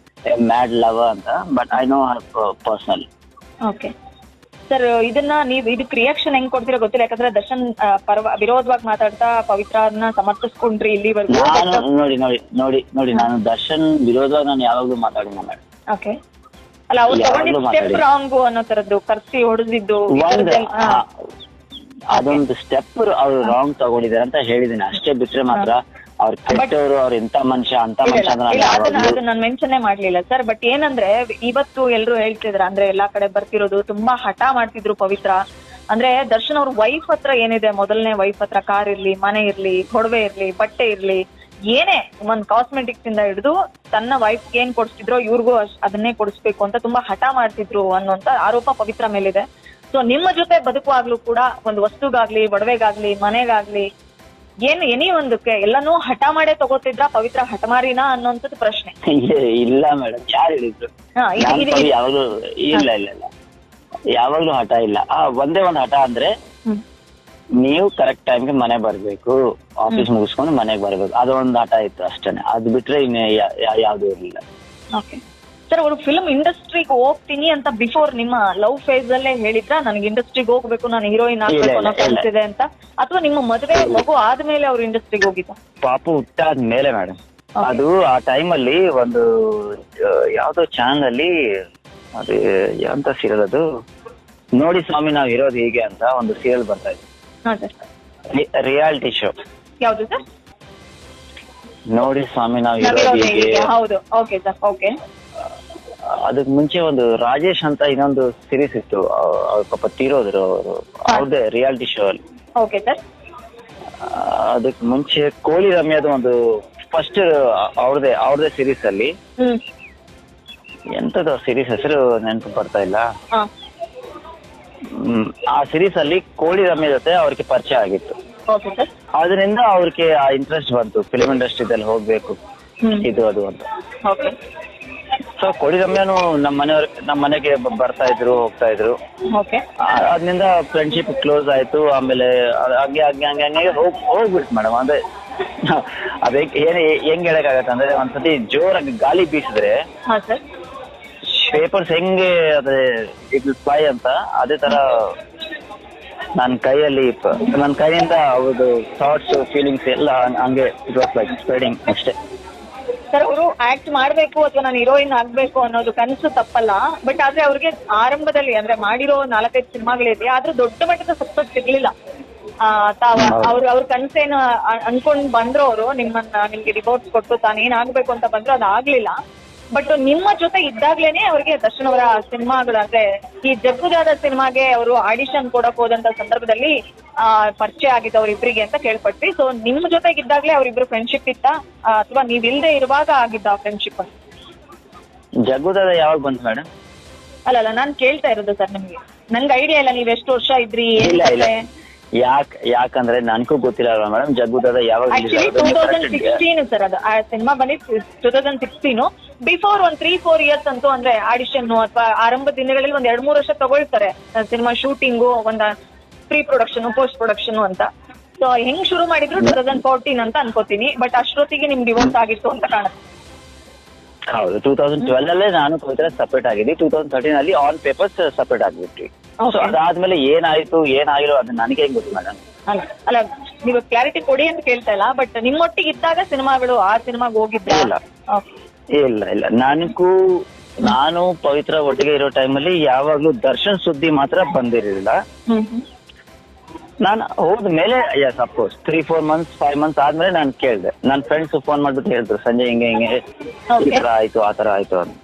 a mad lover ಅಂತ, but I know her personally. Okay sir, ಇದಕ್ಕೆ ರಿಯಾಕ್ಷನ್ ಹೆಂಗ್ ಕೊಡ್ತೀರಾ ಗೊತ್ತಿಲ್ಲ, ಯಾಕಂದ್ರೆ ದರ್ಶನ್ ವಿರೋಧವಾಗಿ ಮಾತಾಡ್ತಾ ಪವಿತ್ರನ ಸಮರ್ಥಿಸ್ಕೊಂಡ್ರಿ ಇಲ್ಲಿವರೆಗೂ. ನೋಡಿ ನಾನು ದರ್ಶನ್ ವಿರೋಧವಾಗಿ ನಾನು ಯಾವಾಗ್ಲೂ ಮಾತಾಡಿಲ್ಲ ಮೇಡಮ್. ಓಕೆ. ಅಲ್ಲ, ಅವ್ರು ತಗೊಂಡಿದ್ದು ಸ್ಟೆಪ್ ರಾಂಗು ಅನ್ನೋ ತರದ್ದು, ಕರ್ಸಿ ಹೊಡೆದಿದ್ದು ಅದೊಂದು ಸ್ಟೆಪ್ ಅವ್ರು ರಾಂಗ್ ತಗೊಂಡಿದ್ದಾರೆ ಅಂತ ಹೇಳಿದೀನಿ ಅಷ್ಟೇ, ಬಿಟ್ರೆ ಮಾತ್ರ ಅವ್ರ ಕೆಟ್ಟವರು, ಅವ್ರ ಇಂತ ಮನುಷ್ಯ ಅಂತ ಮನುಷ್ಯ ಅದು ನಾನು ಮೆನ್ಷನ್ನೇ ಮಾಡ್ಲಿಲ್ಲ ಸರ್. ಬಟ್ ಏನಂದ್ರೆ ಇವತ್ತು ಎಲ್ರು ಹೇಳ್ತಿದ್ರ, ಅಂದ್ರೆ ಎಲ್ಲಾ ಕಡೆ ಬರ್ತಿರೋದು ತುಂಬಾ ಹಠ ಮಾಡ್ತಿದ್ರು ಪವಿತ್ರ. ಅಂದ್ರೆ ದರ್ಶನ್ ಅವ್ರ ವೈಫ್ ಹತ್ರ ಏನಿದೆ, ಮೊದಲನೇ ವೈಫ್ ಹತ್ರ ಕಾರ್ ಇರ್ಲಿ, ಮನೆ ಇರ್ಲಿ, ಒಡವೆ ಇರ್ಲಿ, ಬಟ್ಟೆ ಇರ್ಲಿ, ಏನೇ ಒಂದ್ ಕಾಸ್ಮೆಟಿಕ್ಸ್ ಇಂದ ಹಿಡಿದು ತನ್ನ ವೈಫ್ ಏನ್ ಕೊಡಿಸ್ತಿದ್ರೋ ಇವ್ರಿಗೂ ಅದನ್ನೇ ಕೊಡಿಸ್ಬೇಕು ಅಂತ ತುಂಬಾ ಹಠ ಮಾಡ್ತಿದ್ರು ಅನ್ನೋಂತ ಆರೋಪ ಪವಿತ್ರ ಮೇಲಿದೆ. ಸೊ ನಿಮ್ಮ ಜೊತೆ ಬದುಕುವಾಗ್ಲೂ ಕೂಡ ಒಂದು ವಸ್ತುಗಾಗ್ಲಿ, ಒಡವೆಗಾಗ್ಲಿ, ಮನೆಗಾಗ್ಲಿ, ಎನಿ ಒಂದಕ್ಕೆ ಎಲ್ಲಾನು ಹಠ ಮಾಡೇ ತಗೋತಿದ್ರ ಪವಿತ್ರ ಹಠಮಾರಿನಾ ಅನ್ನೋಂಥದ್ದು ಪ್ರಶ್ನೆ. ಇಲ್ಲ ಮೇಡಮ್, ಯಾರು ಹೇಳಿದ್ರು? ಯಾವಾಗ್ಲೂ ಇಲ್ಲ ಯಾವಾಗ್ಲೂ ಹಠ ಇಲ್ಲ. ಒಂದೇ ಒಂದ್ ಹಠ ಅಂದ್ರೆ ನೀವು ಕರೆಕ್ಟ್ ಟೈಮ್ಗೆ ಮನೆ ಬರ್ಬೇಕು, ಆಫೀಸ್ ಮುಗಿಸ್ಕೊಂಡು ಮನೆಗೆ ಬರ್ಬೇಕು, ಅದೊಂದು ಹಠ ಇತ್ತು ಅಷ್ಟೇನೆ. ಅದು ಬಿಟ್ರೆ ಇನ್ನು ಯಾವ್ದು ಇರ್ಲಿಲ್ಲ. ಓಕೆ ಸರ್, ಅವರು ಫಿಲ್ಮ್ ಇಂಡಸ್ಟ್ರಿಗೆ ಹೋಗ್ತೀನಿ ಅಂತ ಬಿಫೋರ್ ನಿಮ್ಮ ಲವ್ ಫೇಸ್ ಅಲ್ಲೇ ಹೇಳಿದ್ರ, ನನಗೆ ಇಂಡಸ್ಟ್ರಿಗೆ ಹೋಗ್ಬೇಕು, ನಾನು ಹೀರೋಯಿನ್ ಆಗ್ಬೇಕು ಅನ್ನೋ ಕನಸಿದೆ ಅಂತ, ಅಥವಾ ನಿಮ್ಮ ಮದುವೆ ಮಗು ಆದ್ಮೇಲೆ ಅವ್ರು ಇಂಡಸ್ಟ್ರಿಗೆ ಹೋಗಿದ್ದ? ಪಾಪು ಹುಟ್ಟಾದ್ಮೇಲೆ ಮೇಡಮ್. ಅದು ಆ ಟೈಮಲ್ಲಿ ಒಂದು ಯಾವ್ದೋ ಚಾನಲ್ ಅಲ್ಲಿ ಅದೇ ಎಂತ ಸೀರಿಯಲ್ ಅದು, ನೋಡಿ ಸ್ವಾಮಿ ನಾವ್ ಇರೋದು ಹೀಗೆ ಅಂತ ಒಂದು ಸೀರಿಯಲ್ ಬರ್ತಾ ಇದೆ, ಹಾ ಸರ್. Reality show. ಯಾವುದು ಸರ್? ನೋಡಿ ಸ್ವಾಮಿ ನಾವ್ ಇರೋದು ಹೀಗೆ. ಹೌದು, ಓಕೆ ಸರ್, ಓಕೆ. ಅದಕ್ ಮುಂಚೆ ಒಂದು ರಾಜೇಶ್ ಅಂತ ಇನ್ನೊಂದು ಸೀರೀಸ್ ಇತ್ತು, ಅವ್ರ ಪಾಪ ತೀರೋದ್ರು ಅವರು, ಅವ್ರದ್ದೇ ರಿಯಾಲಿಟಿ ಶೋ ಅಲ್ಲಿ. Okay sir. ಅದಕ್ ಮುಂಚೆ ಕೋಳಿ ರಮ್ಯದು ಒಂದು ಫಸ್ಟ್ ಅವ್ರದೇ ಸೀರೀಸ್ ಅಲ್ಲಿ, ಎಂತದ ಸೀರೀಸ್ ಹೆಸರು ನೆನಪು ಬರ್ತಾ ಇಲ್ಲ. ಆ ಸೀರೀಸ್ ಅಲ್ಲಿ ಕೋಳಿ ರಮ್ಯ ಜೊತೆ ಅವ್ರಿಗೆ ಪರಿಚಯ ಆಗಿತ್ತು. ಅದರಿಂದ ಅವ್ರಿಗೆ ಆ ಇಂಟ್ರೆಸ್ಟ್ ಬಂತು ಫಿಲ್ಮ್ ಇಂಡಸ್ಟ್ರಿದಲ್ಲಿ ಹೋಗ್ಬೇಕು ಇದು ಅದು ಅಂತ. ಸೊ ಕೋಳಿ ರಮ್ಯಾನು ನಮ್ಮ ಮನೆಗೆ ಬರ್ತಾ ಇದ್ರು, ಹೋಗ್ತಾ ಇದ್ರು. ಅದರಿಂದ ಫ್ರೆಂಡ್ಶಿಪ್ ಕ್ಲೋಸ್ ಆಯ್ತು. ಆಮೇಲೆ ಹಂಗೆ ಹಂಗೆ ಹಂಗೆ ಹಂಗೆ ಹೋಗ್ಬಿಡ್ತು ಮೇಡಮ್. ಅಂದ್ರೆ ಅದೇ ಹೆಂಗ್ ಹೇಳಕ್ಕಾಗತ್ತೆ ಅಂದ್ರೆ, ಒಂದ್ಸತಿ ಜೋರಾಗಿ ಗಾಳಿ ಬೀಸಿದ್ರೆ ಪೇಪರ್ಸ್ ಹೆಂಗೆ ಅದೇ ಇಟ್ ವಿಲ್ ಫ್ಲೈ ಅಂತ, ಅದೇ ತರ ನನ್ನ ಕೈಯಿಂದ ಅವ್ರದ್ದು ಥಾಟ್ಸ್ ಫೀಲಿಂಗ್ಸ್ ಎಲ್ಲ ಹಂಗೆ ಇಟ್ ವಾಸ್ ಲೈಕ್ ಸ್ಪ್ರೆಡಿಂಗ್ ಅಷ್ಟೇ. ಸರ್, ಅವರು ಆಕ್ಟ್ ಮಾಡ್ಬೇಕು ಅಥವಾ ನಾನು ಹೀರೋಯಿನ್ ಆಗ್ಬೇಕು ಅನ್ನೋದು ಕನಸು ತಪ್ಪಲ್ಲ. ಬಟ್ ಆದ್ರೆ ಅವ್ರಿಗೆ ಆರಂಭದಲ್ಲಿ ಅಂದ್ರೆ ಮಾಡಿರೋ 4-5 ಸಿನಿಮಾಗಳಿದೆ, ಆದ್ರೂ ದೊಡ್ಡ ಮಟ್ಟದ ಸಕ್ಸಸ್ ಸಿಗ್ಲಿಲ್ಲ. ಅವ್ರ ಕನಸೇನು ಅನ್ಕೊಂಡ್ ಬಂದ್ರು ಅವರು, ನಿಮ್ಗೆ ರಿಪೋರ್ಟ್ಸ್ ಕೊಟ್ಟು ತಾನೇನ್ ಆಗ್ಬೇಕು ಅಂತ ಬಂದ್ರು, ಅದಾಗ್ಲಿಲ್ಲ. ಬಟ್ ನಿಮ್ಮ ಜೊತೆ ಇದ್ದಾಗ್ಲೇನೆ ಅವ್ರಿಗೆ ದರ್ಶನ್ ಅವರ ಸಿನಿಮಾಗಳು ಅಂದ್ರೆ ಈ ಜಗ್ಗುದಾದ ಸಿನಿಮಾಗೆ ಅವರು ಆಡಿಷನ್ ಕೊಡಕ್ ಹೋದಂತ ಸಂದರ್ಭದಲ್ಲಿ ಪರಿಚಯ ಆಗಿದ್ದು ಅವ್ರಿಬ್ರಿಗೆ ಅಂತ ಕೇಳ್ಪಟ್ವಿ. ಸೊ ನಿಮ್ಮ ಜೊತೆಗಿದ್ದಾಗ್ಲೇ ಅವ್ರಿಬ್ರು ಫ್ರೆಂಡ್ಶಿಪ್ ಇತ್ತ ಅಥವಾ ನೀವ್ ಇಲ್ದೆ ಇರುವಾಗ ಆಗಿದ್ದ ಫ್ರೆಂಡ್ಶಿಪ್? ಜಗ್ಗುದಾದ ಯಾವಾಗ ಬಂತು ಮೇಡಮ್? ಅಲ್ಲ, ನಾನ್ ಕೇಳ್ತಾ ಇರೋದು ಸರ್, ನನ್ಗೆ ಐಡಿಯಾ ಇಲ್ಲ ನೀವ್ ಎಷ್ಟು ವರ್ಷ ಇದ್ರಿ. ಯಾಕಂದ್ರೆ ನನ್ಗೂ ಗೊತ್ತಿಲ್ಲ ಅಲ್ವಾ ಮೇಡಮ್, ಜಗ್ಗುದಾದ ಯಾವಾಗ? 2016 ಸರ್, ಅದು ಆ ಸಿನಿಮಾ ಬಂದಿದ್ದು 2016. ಬಿಫೋರ್ 3-4 ಇಯರ್ಸ್ ಅಂತೂ ಅಂದ್ರೆ ಆಡಿಷನ್ ಅಥವಾ ಆರಂಭ ದಿನಗಳಲ್ಲಿ 2-3 ವರ್ಷ ತಗೊಳ್ತಾರೆ ಸಿನಿಮಾ ಶೂಟಿಂಗು, ಒಂದ್ ಪ್ರೀ ಪ್ರೊಡಕ್ಷನ್, ಪೋಸ್ಟ್ ಪ್ರೊಡಕ್ಷನ್ ಅಂತ. ಸೊ ಹೆಂಗ್ ಶುರು ಮಾಡಿದ್ರು 2014 ಅಂತ ಅನ್ಕೋತೀನಿ. ಬಟ್ ಅಷ್ಟೊತ್ತಿಗೆ ನಿಮ್ ಡಿವೋರ್ಸ್ ಆಗಿತ್ತು ಅಂತ ಕಾಣುತ್ತೆ. ಹೌದು, 2012 ಅಲ್ಲೇ ನಾನು ಪವಿತ್ರ ಸಪರೇಟ್ ಆಗಿದ್ದೆ. 2013 ಅಲ್ಲಿ ಆನ್ ಪೇಪರ್ಸ್ ಸಪರೇಟ್ ಆಗ್ಬಿಟ್ವಿ. ಅದಾದ್ಮೇಲೆ ಏನಾಯ್ತು ಏನಾಗಿರೋ ಅದನ್ನ ನನಗೆ ಹೆಂಗ್ ಗೊತ್ತು ಮೇಡಮ್? ಅಲ್ಲ, ನೀವು ಕ್ಲಾರಿಟಿ ಕೊಡಿ ಅಂತ ಕೇಳ್ತಾ ಇಲ್ಲ. ಬಟ್ ನಿಮ್ಮೊಟ್ಟಿಗೆ ಇದ್ದಾಗ ಸಿನಿಮಾಗಳು ಆ ಸಿನಿಮಾಗೆ ಹೋಗಿದ್ದೆ? ಇಲ್ಲ, ನಾನು ಪವಿತ್ರ ಒಟ್ಟಿಗೆ ಇರೋ ಟೈಮಲ್ಲಿ ಯಾವಾಗ್ಲೂ ದರ್ಶನ್ ಸುದ್ದಿ ಮಾತ್ರ ಬಂದಿರಲಿಲ್ಲ. ನಾನು ಹೋದ್ಮೇಲೆ ಅಫ್ಕೋರ್ಸ್ 3-4 ಮಂತ್ಸ್ 5 ಮಂತ್ಸ್ ಆದ್ಮೇಲೆ ನಾನು ಕೇಳಿದೆ. ನನ್ನ ಫ್ರೆಂಡ್ಸ್ ಫೋನ್ ಮಾಡ್ಬಿಟ್ಟು ಹೇಳಿದ್ರು, ಸಂಜೆ ಹಿಂಗೆ ಈ ತರ ಆಯ್ತು ಆ ತರ ಆಯ್ತು ಅಂತ.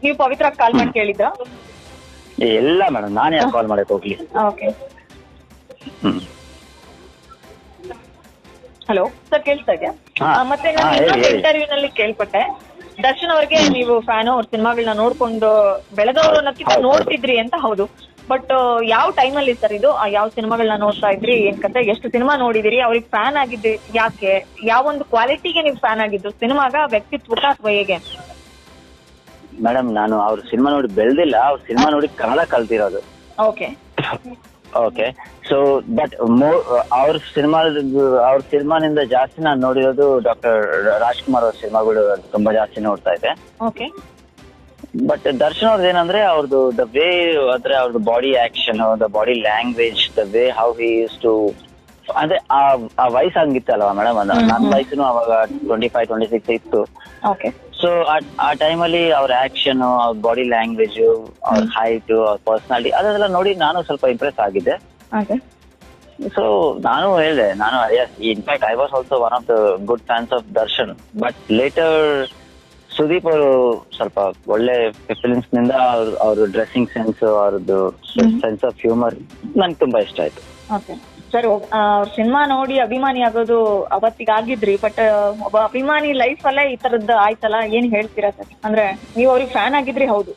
ನೀವು ಪವಿತ್ರ ಕಾಲ್ ಮಾಡಿ ಕೇಳಿದ್ರಾ? ಇಲ್ಲ ಮೇಡಮ್, ನಾನೇ ಕಾಲ್ ಮಾಡಕ್ ಹೋಗ್ಲಿ. ಹಲೋ ಸರ್, ಕೇಳ್ತಾ ಇದೆಯಾ? ಮತ್ತೆ ನಾನು ಇಂಟರ್ವ್ಯೂ ನಲ್ಲಿ ಕೇಳ್ಪಟ್ಟೆ, ದರ್ಶನ್ ಅವ್ರಿಗೆ ನೀವು ಫ್ಯಾನು, ಅವ್ರ ಸಿನಿಮಾಗಳನ್ನ ನೋಡ್ಕೊಂಡು ಬೆಳೆದವರು ಅನ್ನೋಕ್ಕಿಂತ ನೋಡ್ತಿದ್ರಿ ಅಂತ. ಹೌದು, ಬಟ್ ಯಾವ ಟೈಮಲ್ಲಿ ಸರ್ ಇದು? ಯಾವ ಸಿನಿಮಾಗಳನ್ನ ನೋಡ್ತಾ ಇದ್ರಿ, ಏನ್ ಕತೆ, ಎಷ್ಟು ಸಿನಿಮಾ ನೋಡಿದಿರಿ, ಅವ್ರಿಗೆ ಫ್ಯಾನ್ ಆಗಿದ್ರಿ ಯಾಕೆ, ಯಾವೊಂದು ಕ್ವಾಲಿಟಿಗೆ ನೀವು ಫ್ಯಾನ್ ಆಗಿದ್ದು, ಸಿನಿಮಾಗ, ವ್ಯಕ್ತಿತ್ವಕ ಅಥವಾ ಹೇಗೆ? ಮೇಡಮ್, ನಾನು ಅವ್ರ ಸಿನಿಮಾ ನೋಡಿ ಬೆಳೆದಿಲ್ಲ, ಅವ್ರ ಸಿನಿಮಾ ನೋಡಿ ಕನ್ನಡ ಕಲ್ತಿರೋದು. ಓಕೆ, ಸೊ ಬಟ್ ಅವ್ರ ಸಿನಿಮಾನಿಂದ ಜಾಸ್ತಿ ನಾನು ನೋಡಿರೋದು ಡಾಕ್ಟರ್ ರಾಜ್ಕುಮಾರ್ ಅವ್ರ ಸಿನಿಮಾಗಳು ತುಂಬಾ ಜಾಸ್ತಿ ನೋಡ್ತಾ ಇದ್ದೆ. ಬಟ್ ದರ್ಶನ್ ಅವ್ರದ್ದು ಏನಂದ್ರೆ, ಅವ್ರದ್ದು ದ ವೇ ಅಂದ್ರೆ ಅವ್ರದ್ದು body action, the body language, the way how he use to, ಅಂದ್ರೆ ಆ ವಯಸ್ಸು ಹಂಗಿತ್ತಲ್ವಾ ಮೇಡಮ್. ನನ್ನ ವಯಸ್ಸುನು ಅವಾಗ 25-26 ಇತ್ತು. ಸೊ ಆ ಟೈಮಲ್ಲಿ ಅವ್ರ ಆಕ್ಷನ್, ಅವ್ರ ಬಾಡಿ ಲ್ಯಾಂಗ್ವೇಜ್, ಅವ್ರ ಹೈಟ್, ಅವ್ರ ಪರ್ಸನಾಲಿಟಿ ಅದೆಲ್ಲ ನೋಡಿ ನಾನು ಸ್ವಲ್ಪ ಇಂಪ್ರೆಸ್ ಆಗಿದ್ದೆ. ಸೊ ನಾನು ಹೇಳಿದೆ, in fact I was also one of the good fans of Darshan. But later Sudeep ಅವರು ಸ್ವಲ್ಪ ಒಳ್ಳೆ ಫಿಲಿಮ್ಸ್ ನಿಂದ ಅವ್ರ ಡ್ರೆಸ್ಸಿಂಗ್ ಸೆನ್ಸ್, ಅವ್ರದ್ದು ಸೆನ್ಸ್ ಆಫ್ ಹ್ಯೂಮರ್ ನನ್ಗೆ ತುಂಬಾ ಇಷ್ಟ ಆಯ್ತು. ಸರ್, ಅವ್ರ ಸಿನಿಮಾ ನೋಡಿ ಅಭಿಮಾನಿ ಆಗೋದು ಅವತ್ತಿಗೆ ಆಗಿದ್ರಿ. ಬಟ್ ಒಬ್ಬ ಅಭಿಮಾನಿ ಲೈಫ್ ಅಲ್ಲೇ ಈ ತರದ್ದು ಆಯ್ತಲ್ಲ, ಏನ್ ಹೇಳ್ತೀರಾ ಸರ್? ಅಂದ್ರೆ ನೀವು ಅವ್ರಿಗೆ ಫ್ಯಾನ್ ಆಗಿದ್ರಿ, ಹೌದು,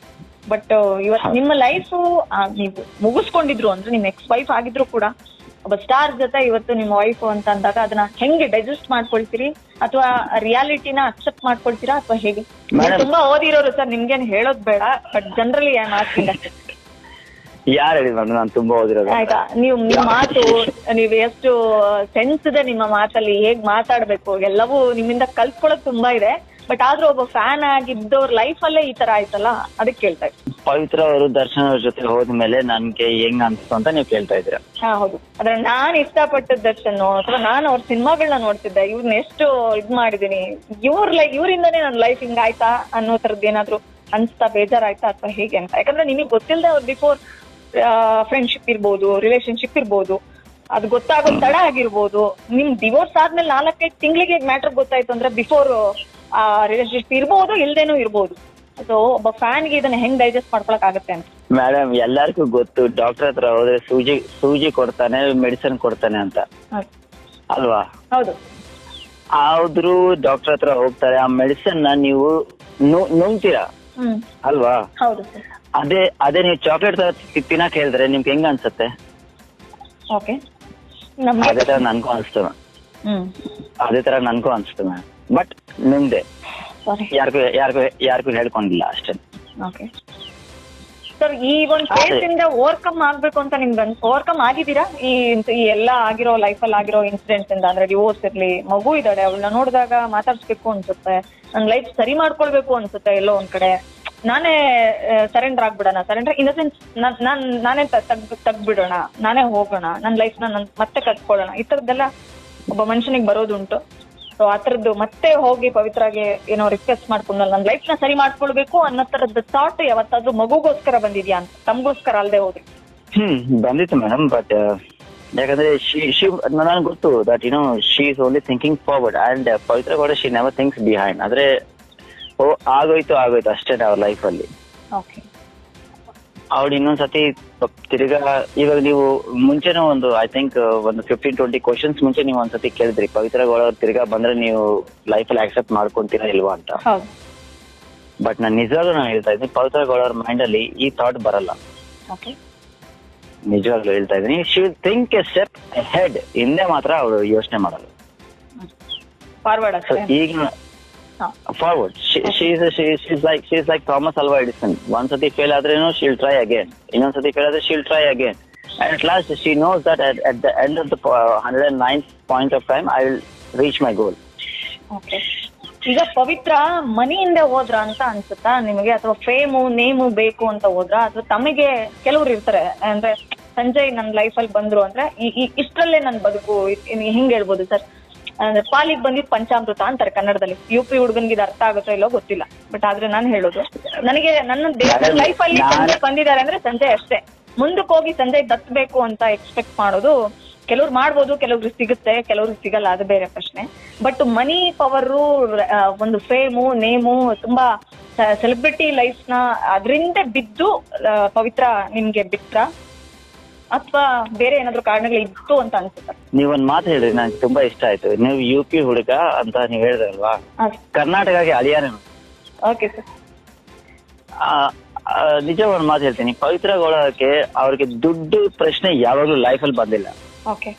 ಬಟ್ ಇವತ್ತು ನಿಮ್ಮ ಲೈಫ್ ನೀವು ಮುಗಿಸ್ಕೊಂಡಿದ್ರು ಅಂದ್ರೆ ನಿಮ್ ಎಕ್ಸ್ ವೈಫ್ ಆಗಿದ್ರು ಕೂಡ ಒಬ್ಬ ಸ್ಟಾರ್ ಜೊತೆ ಇವತ್ತು ನಿಮ್ಮ ವೈಫ್ ಅಂತ ಅಂದಾಗ ಅದನ್ನ ಹೆಂಗೆ ಡೈಜೆಸ್ಟ್ ಮಾಡ್ಕೊಳ್ತೀರಿ, ಅಥವಾ ರಿಯಾಲಿಟಿನ ಅಕ್ಸೆಪ್ಟ್ ಮಾಡ್ಕೊಳ್ತೀರಾ, ಅಥವಾ ಹೇಗೆ? ತುಂಬಾ ಓದಿರೋರು ಸರ್, ನಿಮ್ಗೇನ್ ಹೇಳೋದ್ ಬೇಡ, ಬಟ್ ಜನರಲಿ ಮಾತಿಲ್ಲ. ಯಾರು ಹೇಳಿ ಮೇಡಮ್ ನಾನು ತುಂಬಾ ಓದಿರೋದು? ಆಯ್ತಾ, ನೀವು ನಿಮ್ಮ ಮಾತು, ನೀವು ಎಷ್ಟು ಸೆನ್ಸ್ ಇದೆ ನಿಮ್ಮ ಮಾತಲ್ಲಿ, ಹೇಗ್ ಮಾತಾಡ್ಬೇಕು, ಎಲ್ಲವೂ ನಿಮ್ಮಿಂದ ಕಲ್ತ್ಕೊಳ್ಳೋದು ತುಂಬಾ ಇದೆ. ಬಟ್ ಆದ್ರೂ ಒಬ್ಬ ಫ್ಯಾನ್ ಆಗಿದ್ದವ್ರ ಲೈಫ್ ಅಲ್ಲೇ ಈ ತರ ಆಯ್ತಲ್ಲ, ಅದಕ್ಕೆ ಕೇಳ್ತಾ ಇದ್ದೀನಿ. ಪವಿತ್ರ ಅವರು ದರ್ಶನ್ ಅವ್ರ ಜೊತೆ ಹೋದ್ಮೇಲೆ ನನ್ಗೆ ಹೆಂಗ್ ಅನ್ಸ್ತು ಅಂತ ನೀವು ಕೇಳ್ತಾ ಇದ್ದೀರಾ? ಹೌದು, ಆದ್ರೆ ನಾನ್ ಇಷ್ಟಪಟ್ಟದ್ ದರ್ಶನ್ ಅಥವಾ ನಾನು ಅವ್ರ ಸಿನಿಮಾಗಳನ್ನ ನೋಡ್ತಿದ್ದೆ, ಇವ್ರನ್ನ ಎಷ್ಟು ಇದ್ ಮಾಡಿದೀನಿ, ಇವ್ರಿಂದಾನೇ ನನ್ನ ಲೈಫ್ ಹಿಂಗಾಯ್ತಾ ಅನ್ನೋ ತರದ್ ಏನಾದ್ರು ಅನ್ಸ್ತಾ ಬೇಜಾರಾಯ್ತಾ ಅಥವಾ ಹೇಗೆ ಅಂತ? ಯಾಕಂದ್ರೆ ನಿಮಗೆ ಗೊತ್ತಿಲ್ಲದೆ ಅವ್ರು ಬಿಫೋರ್ ಫ್ರೆಂಡ್ಶಿಪ್ ಇರ್ಬೋದು, ರಿಲೇಶನ್ಶಿಪ್ ಇರ್ಬೋದು, ಅದು ಗೊತ್ತಾಗೋ ತಡ ಆಗಿರ್ಬೋದು. ನಿಮ್ ಡಿವೋರ್ಸ್ ಆದ್ಮೇಲೆ 4-5 ತಿಂಗಳಿಗೆ ಮ್ಯಾಟರ್ ಗೊತ್ತಾಯ್ತು ಅಂದ್ರೆ ಬಿಫೋರ್ ರಿಲೇಶನ್ಶಿಪ್ ಇರ್ಬೋದು, ಇಲ್ದೇನೂ ಇರ್ಬೋದು. ಸೊ ಒಬ್ಬ ಫ್ಯಾನ್ಗೆ ಇದನ್ನ ಹೆಂಗ್ ಡೈಜೆಸ್ಟ್ ಮಾಡ್ಕೊಳಕ್ ಆಗುತ್ತೆ ಅಂತ? ಮೇಡಮ್ ಎಲ್ಲರಿಗೂ ಗೊತ್ತು, ಡಾಕ್ಟರ್ ಹತ್ರ ಹೋದ್ರೆ ಸೂಜಿ ಕೊಡ್ತಾನೆ, ಮೆಡಿಸಿನ್ ಕೊಡ್ತಾನೆ ಅಂತ ಅಲ್ವಾ? ಹೌದು. ಆದ್ರೂ ಡಾಕ್ಟರ್ ಹತ್ರ ಹೋಗ್ತಾರೆ, ಆ ಮೆಡಿಸಿನ್ ನೀವು ನುಂಗ್ತೀರಾ ಅಲ್ವಾ? ಹೌದು. ಅದೇ ನೀವು ಚಾಕ್ಲೇಟ್ ತರ ತಿನ್ನಕ್ ಹೇಳಿದ್ರೆ ನಿಮ್ಗೆ ಹೆಂಗ ಅನ್ಸುತ್ತೆ? ಓಕೆ, ಅದೇ ತರ ನನ್ಗೂ ಅನ್ಸ್ತು ಮ್ಯಾಮ್. ಬಟ್ ನಿಮ್ದೆ ಯಾರಿಗೂ ಹೇಳ್ಕೊಂಡಿಲ್ಲ ಅಷ್ಟೇ. ಓಕೆ ಸರ್, ಈ ಒಂದು ಫೇಸ್ ಇಂದ ಓವರ್ಕಮ್ ಆಗ್ಬೇಕು ಅಂತ ನಿಮ್ಗೆ ಓವರ್ಕಮ್ ಆಗಿದ್ದೀರಾ? ಈ ಎಲ್ಲ ಆಗಿರೋ ಲೈಫಲ್ಲಿ ಆಗಿರೋ ಇನ್ಸಿಡೆಂಟ್ಸ್ ಇಂದ, ಅಂದ್ರೆ ಡಿವೋರ್ಸ್ ಇರ್ಲಿ, ಮಗು ಇದ್ದಾಳೆ, ಅವಳನ್ನ ನೋಡಿದಾಗ ಮಾತಾಡ್ಸ್ಬೇಕು ಅನ್ಸುತ್ತೆ, ನನ್ ಲೈಫ್ ಸರಿ ಮಾಡ್ಕೊಳ್ಬೇಕು ಅನ್ಸುತ್ತೆ, ಎಲ್ಲೋ ಒಂದ್ ಕಡೆ ನಾನೇ ಸರೆಂಡರ್ ಆಗ್ಬಿಡೋಣ, ಸರೆಂಡರ್ ಇನ್ ದ ಸೆನ್ಸ್ ನಾನೇ ತಗ್ಬಿಡೋಣ, ನಾನೇ ಹೋಗೋಣ, ನನ್ನ ಲೈಫ್ನ ಮತ್ತೆ ಕಟ್ಕೊಳ್ಳೋಣ, ಈ ತರದ್ದೆಲ್ಲ ಒಬ್ಬ ಮನುಷ್ಯನಿಗೆ ಬರೋದುಂಟು. ಸೊ ಆ ತರದ್ದು ಮತ್ತೆ ಹೋಗಿ ಪವಿತ್ರಾಗೆ ಏನೋ ರಿಕ್ವೆಸ್ಟ್ ಮಾಡ್ಕೊಂಡು ನನ್ನ ಲೈಫ್ ನ ಸರಿ ಮಾಡ್ಕೊಳ್ಬೇಕು ಅನ್ನೋ ತರದ್ದು ಥಾಟ್ ಯಾವತ್ತಾದ್ರೂ ಮಗುಗೋಸ್ಕರ ಬಂದಿದ್ಯಾ ಅಂತ? ತಮ್ಗೋಸ್ಕರ ಅಲ್ದೆ ಹೋದ್ರಿ? ಬಂದಿತ್ತು ಮೇಡಮ್. ಬಟ್ ಯಾಕಂದ್ರೆ ನನಗೆ ಗೊತ್ತು that she is only thinking forward and Pavithra ಕೂಡ ಶಿ ನೆವರ್ ಥಿಂಕ್ಸ್ ಬಿಹೈಂಡ್. ಅಂದ್ರೆ ಆಗೋಯ್ತು ಅಷ್ಟೇ ಅವ್ರ ಲೈಫ್ ಅಲ್ಲಿ. ಅವ್ಳು ಇನ್ನೊಂದ್ಸತಿ ತಿರ್ಗಾ, ಇವಾಗ ನೀವು ಮುಂಚೆನೂ ಒಂದು ಐ ಥಿಂಕ್ ಒಂದು 15-20 ಕ್ವಶನ್ಸ್ ಮುಂಚೆ ನೀವು ಒಂದ್ಸತಿ ಕೇಳಿದ್ರಿ, ಪವಿತ್ರ ಗೌಡ ಅವ್ರು ತಿರ್ಗಾ ಬಂದ್ರೆ ನೀವು ಲೈಫಲ್ಲಿ ಆಕ್ಸೆಪ್ಟ್ ಮಾಡ್ಕೊಂತೀರಾ ಇಲ್ವಾ ಅಂತ. ಬಟ್ ನಾನು ನಿಜವಾಗ್ಲೂ ಹೇಳ್ತಾ ಇದ್ದೀನಿ, ಪವಿತ್ರ ಗೌಡ ಅವ್ರ ಮೈಂಡ್ ಅಲ್ಲಿ ಈ ಥಾಟ್ ಬರಲ್ಲ. ನಿಜವಾಗ್ಲೂ ಹೇಳ್ತಾ ಇದ್ದೀನಿ, she will think A step head, ಹಿಂದೆ ಮಾತ್ರ ಅವಳು ಯೋಚನೆ ಮಾಡಲ್ಲ. ಈಗ forward she is like Thomas Alva Edison. ಒಂದ್ಸತಿ ಫೇಲ್ ಆದ್ರೇನು she'll try again, ಇನ್ನೊಂದ್ಸತಿ ಫೇಲ್ ಆದ್ರೆ she'll try again, and at last she knows that at the end of the 109th point of time I will reach my goal. Okay. ಈಗ ಪವಿತ್ರ ಮನಿಯಿಂದ ಹೋದ್ರ ಅಂತ ಅನ್ಸುತ್ತಾ ನಿಮಗೆ, ಅಥವಾ ಫೇಮು ನೇಮು ಬೇಕು ಅಂತ ಹೋದ್ರ, ಅಥವಾ ತಮಗೆ ಕೆಲವ್ರು ಇರ್ತಾರೆ ಅಂದ್ರೆ ಸಂಜಯ್ ನನ್ನ ಲೈಫಲ್ಲಿ ಬಂದ್ರು ಅಂದ್ರೆ ಇಷ್ಟರಲ್ಲೇ ನನ್ ಬದುಕು, ಹಿಂಗ್ ಹೇಳ್ಬೋದು ಸರ್, ಅಂದ್ರೆ ಪಾಲಿಗೆ ಬಂದಿದ್ ಪಂಚಾಮೃತ ಅಂತಾರೆ ಕನ್ನಡದಲ್ಲಿ. UP ಹುಡುಗನ್ಗೆ ಇದು ಅರ್ಥ ಆಗುತ್ತೋ ಇಲ್ಲೋ ಗೊತ್ತಿಲ್ಲ, ಬಟ್ ಆದ್ರೆ ನಾನು ಹೇಳೋದು, ನನಗೆ ನನ್ನ ಲೈಫ್ ಅಲ್ಲಿ ಸಂಜಯ್ ಬಂದಿದ್ದಾರೆ ಅಂದ್ರೆ ಸಂಜಯ್ ಅಷ್ಟೇ. ಮುಂದಕ್ಕೆ ಹೋಗಿ ಸಂಜಯ್ ದತ್ತಬೇಕು ಅಂತ ಎಕ್ಸ್ಪೆಕ್ಟ್ ಮಾಡೋದು ಕೆಲವ್ರು ಮಾಡ್ಬೋದು, ಕೆಲವ್ರಿಗೆ ಸಿಗುತ್ತೆ, ಕೆಲವ್ರಿಗೆ ಸಿಗಲ್ಲ, ಅದು ಬೇರೆ ಪ್ರಶ್ನೆ. ಬಟ್ ಮನಿ ಪವರು, ಒಂದು ಫೇಮು ನೇಮು, ತುಂಬಾ ಸೆಲೆಬ್ರಿಟಿ ಲೈಫ್ ನ ಅದರಿಂದ ಬಿದ್ದು ಪವಿತ್ರ ನಿಮ್ಗೆ ಬಿಟ್ರ, ಅಥವಾ ಬೇರೆ ಏನಾದ್ರು ಕಾರಣಗಳಿತ್ತು ಅಂತ ಅನ್ಸುತ್ತೆ? ನೀವೊಂದ್ ಮಾತು ಹೇಳ್ರಿ, ನಂಗೆ ತುಂಬಾ ಇಷ್ಟ ಆಯ್ತು. ನೀವು UP ಹುಡುಗ ಅಂತ ನೀವ್ ಹೇಳಿದ್ರಲ್ವಾ, ಕರ್ನಾಟಕಕ್ಕೆ ಅಳಿಯಾನೆ. Okay sir. ನಿಜ ಒಂದ್ ಮಾತು ಹೇಳ್ತೀನಿ, ಪವಿತ್ರ ಗೌಡಕ್ಕೆ ಅವ್ರಿಗೆ ದುಡ್ಡು ಪ್ರಶ್ನೆ ಯಾವಾಗ್ಲೂ ಲೈಫಲ್ಲಿ ಬಂದಿಲ್ಲ. ಓಕೆ,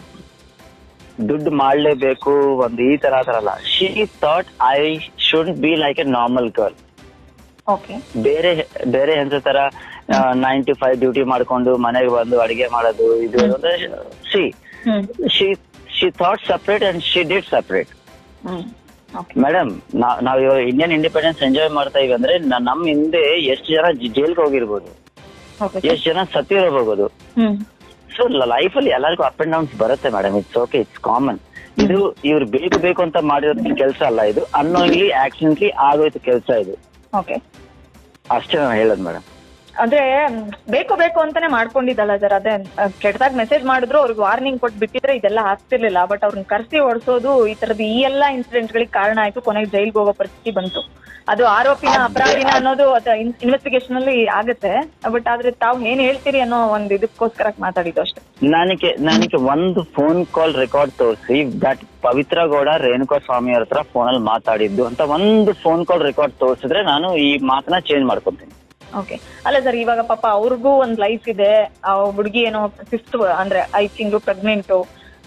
ದುಡ್ಡು ಮಾಡ್ಲೇಬೇಕು ಒಂದು ಈ ತರ ಅಲ್ಲ. She thought I should be like A normal girl. Okay, ಬೇರೆ ಹೆಂಗಸ ತರ 9 to 5 ಡ್ಯೂಟಿ ಮಾಡ್ಕೊಂಡು ಮನೆಗೆ ಬಂದು ಅಡಿಗೆ ಮಾಡೋದು ಇದು ಅಂದ್ರೆ she thought separate and she did separate. Madam, ನಾವ್ ಇವಾಗ ಇಂಡಿಯನ್ ಇಂಡಿಪೆಂಡೆನ್ಸ್ ಎಂಜಾಯ್ ಮಾಡ್ತಾ ಇವಿ ಅಂದ್ರೆ ನಮ್ ಹಿಂದೆ ಎಷ್ಟು ಜನ ಜೈಲ್ಗೆ ಹೋಗಿರ್ಬೋದು, ಎಷ್ಟು ಜನ ಸತ್ತಿರೋಬಹುದು. ಸೊ ಲೈಫ್ ಅಲ್ಲಿ ಎಲ್ಲರಿಗೂ ಅಪ್ ಅಂಡ್ ಡೌನ್ಸ್ ಬರುತ್ತೆ madam, it's okay, it's common. ಇದು ಇವ್ರು ಬೇಕು ಅಂತ ಮಾಡಿರೋ ಕೆಲಸ ಅಲ್ಲ, ಇದು ಅನ್ನೋಂಗ್ಲಿ ಆಕ್ಸಿಡೆಂಟ್ಲಿ ಆಗೋಯ್ತು ಕೆಲಸ ಇದು. ಓಕೆ, ಅಷ್ಟೇ ನಾನು ಹೇಳೋದು ಮೇಡಮ್. ಅಂದ್ರೆ ಬೇಕು ಅಂತಾನೆ ಮಾಡ್ಕೊಂಡಿದ್ದಲ್ಲ ಸರ್, ಅದೇ ಕೆಟ್ಟದಾಗ ಮೆಸೇಜ್ ಮಾಡಿದ್ರು ಅವ್ರಿಗೆ ವಾರ್ನಿಂಗ್ ಕೊಟ್ಟು ಬಿಟ್ಟಿದ್ರೆ ಇದೆಲ್ಲ ಆಗ್ತಿರ್ಲಿಲ್ಲ. ಬಟ್ ಅವ್ರನ್ನ ಕರ್ಸಿ ಓಡಿಸೋದು ಈ ತರದ ಈ ಎಲ್ಲಾ ಇನ್ಸಿಡೆಂಟ್ ಗಳಿಗೆ ಕಾರಣ ಆಯ್ತು, ಕೊನೆಗೆ ಜೈಲ್ಗೆ ಹೋಗೋ ಪರಿಸ್ಥಿತಿ ಬಂತು. ಅದು ಆರೋಪಿನ ಅಪರಾಧಿನ ಅನ್ನೋದು ಇನ್ವೆಸ್ಟಿಗೇಷನ್ ಅಲ್ಲಿ ಆಗುತ್ತೆ. ಬಟ್ ಆದ್ರೆ ತಾವು ಏನ್ ಹೇಳ್ತೀರಿ ಅನ್ನೋ ಒಂದು ಇದಕ್ಕೋಸ್ಕರ ಮಾತಾಡಿದ್ದು ಅಷ್ಟೇ. ನನಗೆ ಒಂದು ಫೋನ್ ಕಾಲ್ ರೆಕಾರ್ಡ್ ತೋರಿಸಿ ದಟ್ ಪವಿತ್ರ ಗೌಡ ರೇಣುಕಾ ಸ್ವಾಮಿ ಅವ್ರ ಹತ್ರ ಫೋನಲ್ಲಿ ಮಾತಾಡಿದ್ದು ಅಂತ ಒಂದು ಫೋನ್ ಕಾಲ್ ರೆಕಾರ್ಡ್ ತೋರಿಸಿದ್ರೆ ನಾನು ಈ ಮಾತನ್ನ ಚೇಂಜ್ ಮಾಡ್ಕೊತೀನಿ. ಓಕೆ, ಅಲ್ಲ ಸರ್, ಇವಾಗ ಪಾಪ ಅವ್ರಿಗೂ ಒಂದ್ ಲೈಫ್ ಇದೆ. ಆ ಹುಡುಗಿ ಏನೋ 5th ಅಂದ್ರೆ 5 ತಿಂಗಳು ಪ್ರೆಗ್ನೆಂಟು,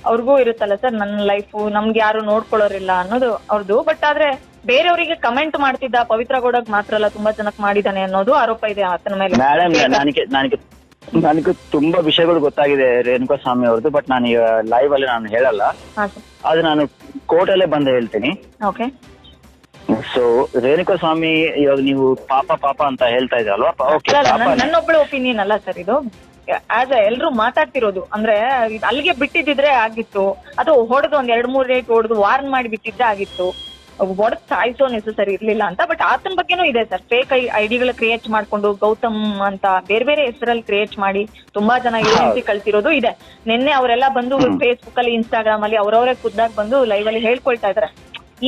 ಅವ್ರಿಗೂ ಇರುತ್ತಲ್ಲ ಸರ್, ನನ್ನ ಲೈಫು ನಮ್ಗೆ ಯಾರು ನೋಡ್ಕೊಳ್ಳೋರಿಲ್ಲ ಅನ್ನೋದು ಅವ್ರದ್ದು. ಬಟ್ ಆದ್ರೆ ಬೇರೆಯವರಿಗೆ ಕಮೆಂಟ್ ಮಾಡ್ತಿದ್ದ, ಪವಿತ್ರ ಗೌಡಗ್ ಮಾತ್ರ ಅಲ್ಲ ತುಂಬಾ ಜನಕ್ಕೆ ಮಾಡಿದಾನೆ ಅನ್ನೋದು ಆರೋಪ ಇದೆ ಆತನ ಮೇಲೆ. ಮೇಡಮ್, ನನಗೆ ತುಂಬಾ ವಿಷಯಗಳು ಗೊತ್ತಾಗಿದೆ ರೇಣುಕಾ ಸ್ವಾಮಿ ಅವ್ರದ್ದು, ಬಟ್ ನಾನು ಲೈವ್ ಅಲ್ಲಿ ನಾನು ಹೇಳಲ್ಲ, ಅದು ನಾನು ಕೋರ್ಟ್ ಅಲ್ಲೇ ಬಂದು ಹೇಳ್ತೀನಿ. ಓಕೆ, ಸೊ ರೇಣುಕಾ ಸ್ವಾಮಿ ಇವಾಗ ನೀವು ಪಾಪ ಅಂತ ಹೇಳ್ತಾ ಇದ್ರಲ್ವಾ? ನನ್ನೊಬ್ಬಳ ಒಪಿನಿಯನ್ ಅಲ್ಲ ಸರ್ ಇದು, ಆಸ್ ಎಲ್ರು ಮಾತಾಡ್ತಿರೋದು. ಅಂದ್ರೆ ಅಲ್ಲಿಗೆ ಬಿಟ್ಟಿದ್ರೆ ಆಗಿತ್ತು, ಅದು ಹೊಡೆದು ಒಂದ್ 2-3 ರೇಟ್ ಹೊಡೆದು ವಾರ್ನ್ ಮಾಡಿ ಬಿಟ್ಟಿದ್ರೆ ಆಗಿತ್ತು. ಒಡದ್ ಸಾಯಿಸೋ ನೆಸೆಸರಿ ಇರ್ಲಿಲ್ಲ ಅಂತ. ಬಟ್ ಆತನ ಬಗ್ಗೆನೂ ಇದೆ ಸರ್, ಫೇಕ್ ಐಡಿಗಳ ಕ್ರಿಯೇಟ್ ಮಾಡ್ಕೊಂಡು ಗೌತಮ್ ಅಂತ ಬೇರೆ ಬೇರೆ ಹೆಸರಲ್ಲಿ ಕ್ರಿಯೇಟ್ ಮಾಡಿ ತುಂಬಾ ಜನ ಯೂಎನ್ಸಿ ಕಳ್ಸಿರೋದು ಇದೆ. ನಿನ್ನೆ ಅವರೆಲ್ಲ ಬಂದು ಫೇಸ್ಬುಕ್ ಅಲ್ಲಿ ಇನ್ಸ್ಟಾಗ್ರಾಮ್ ಅಲ್ಲಿ ಅವರವರೇ ಖುದ್ದಾಗಿ ಬಂದು ಲೈವ್ ಅಲ್ಲಿ ಹೇಳ್ಕೊಳ್ತಾ ಇದಾರೆ,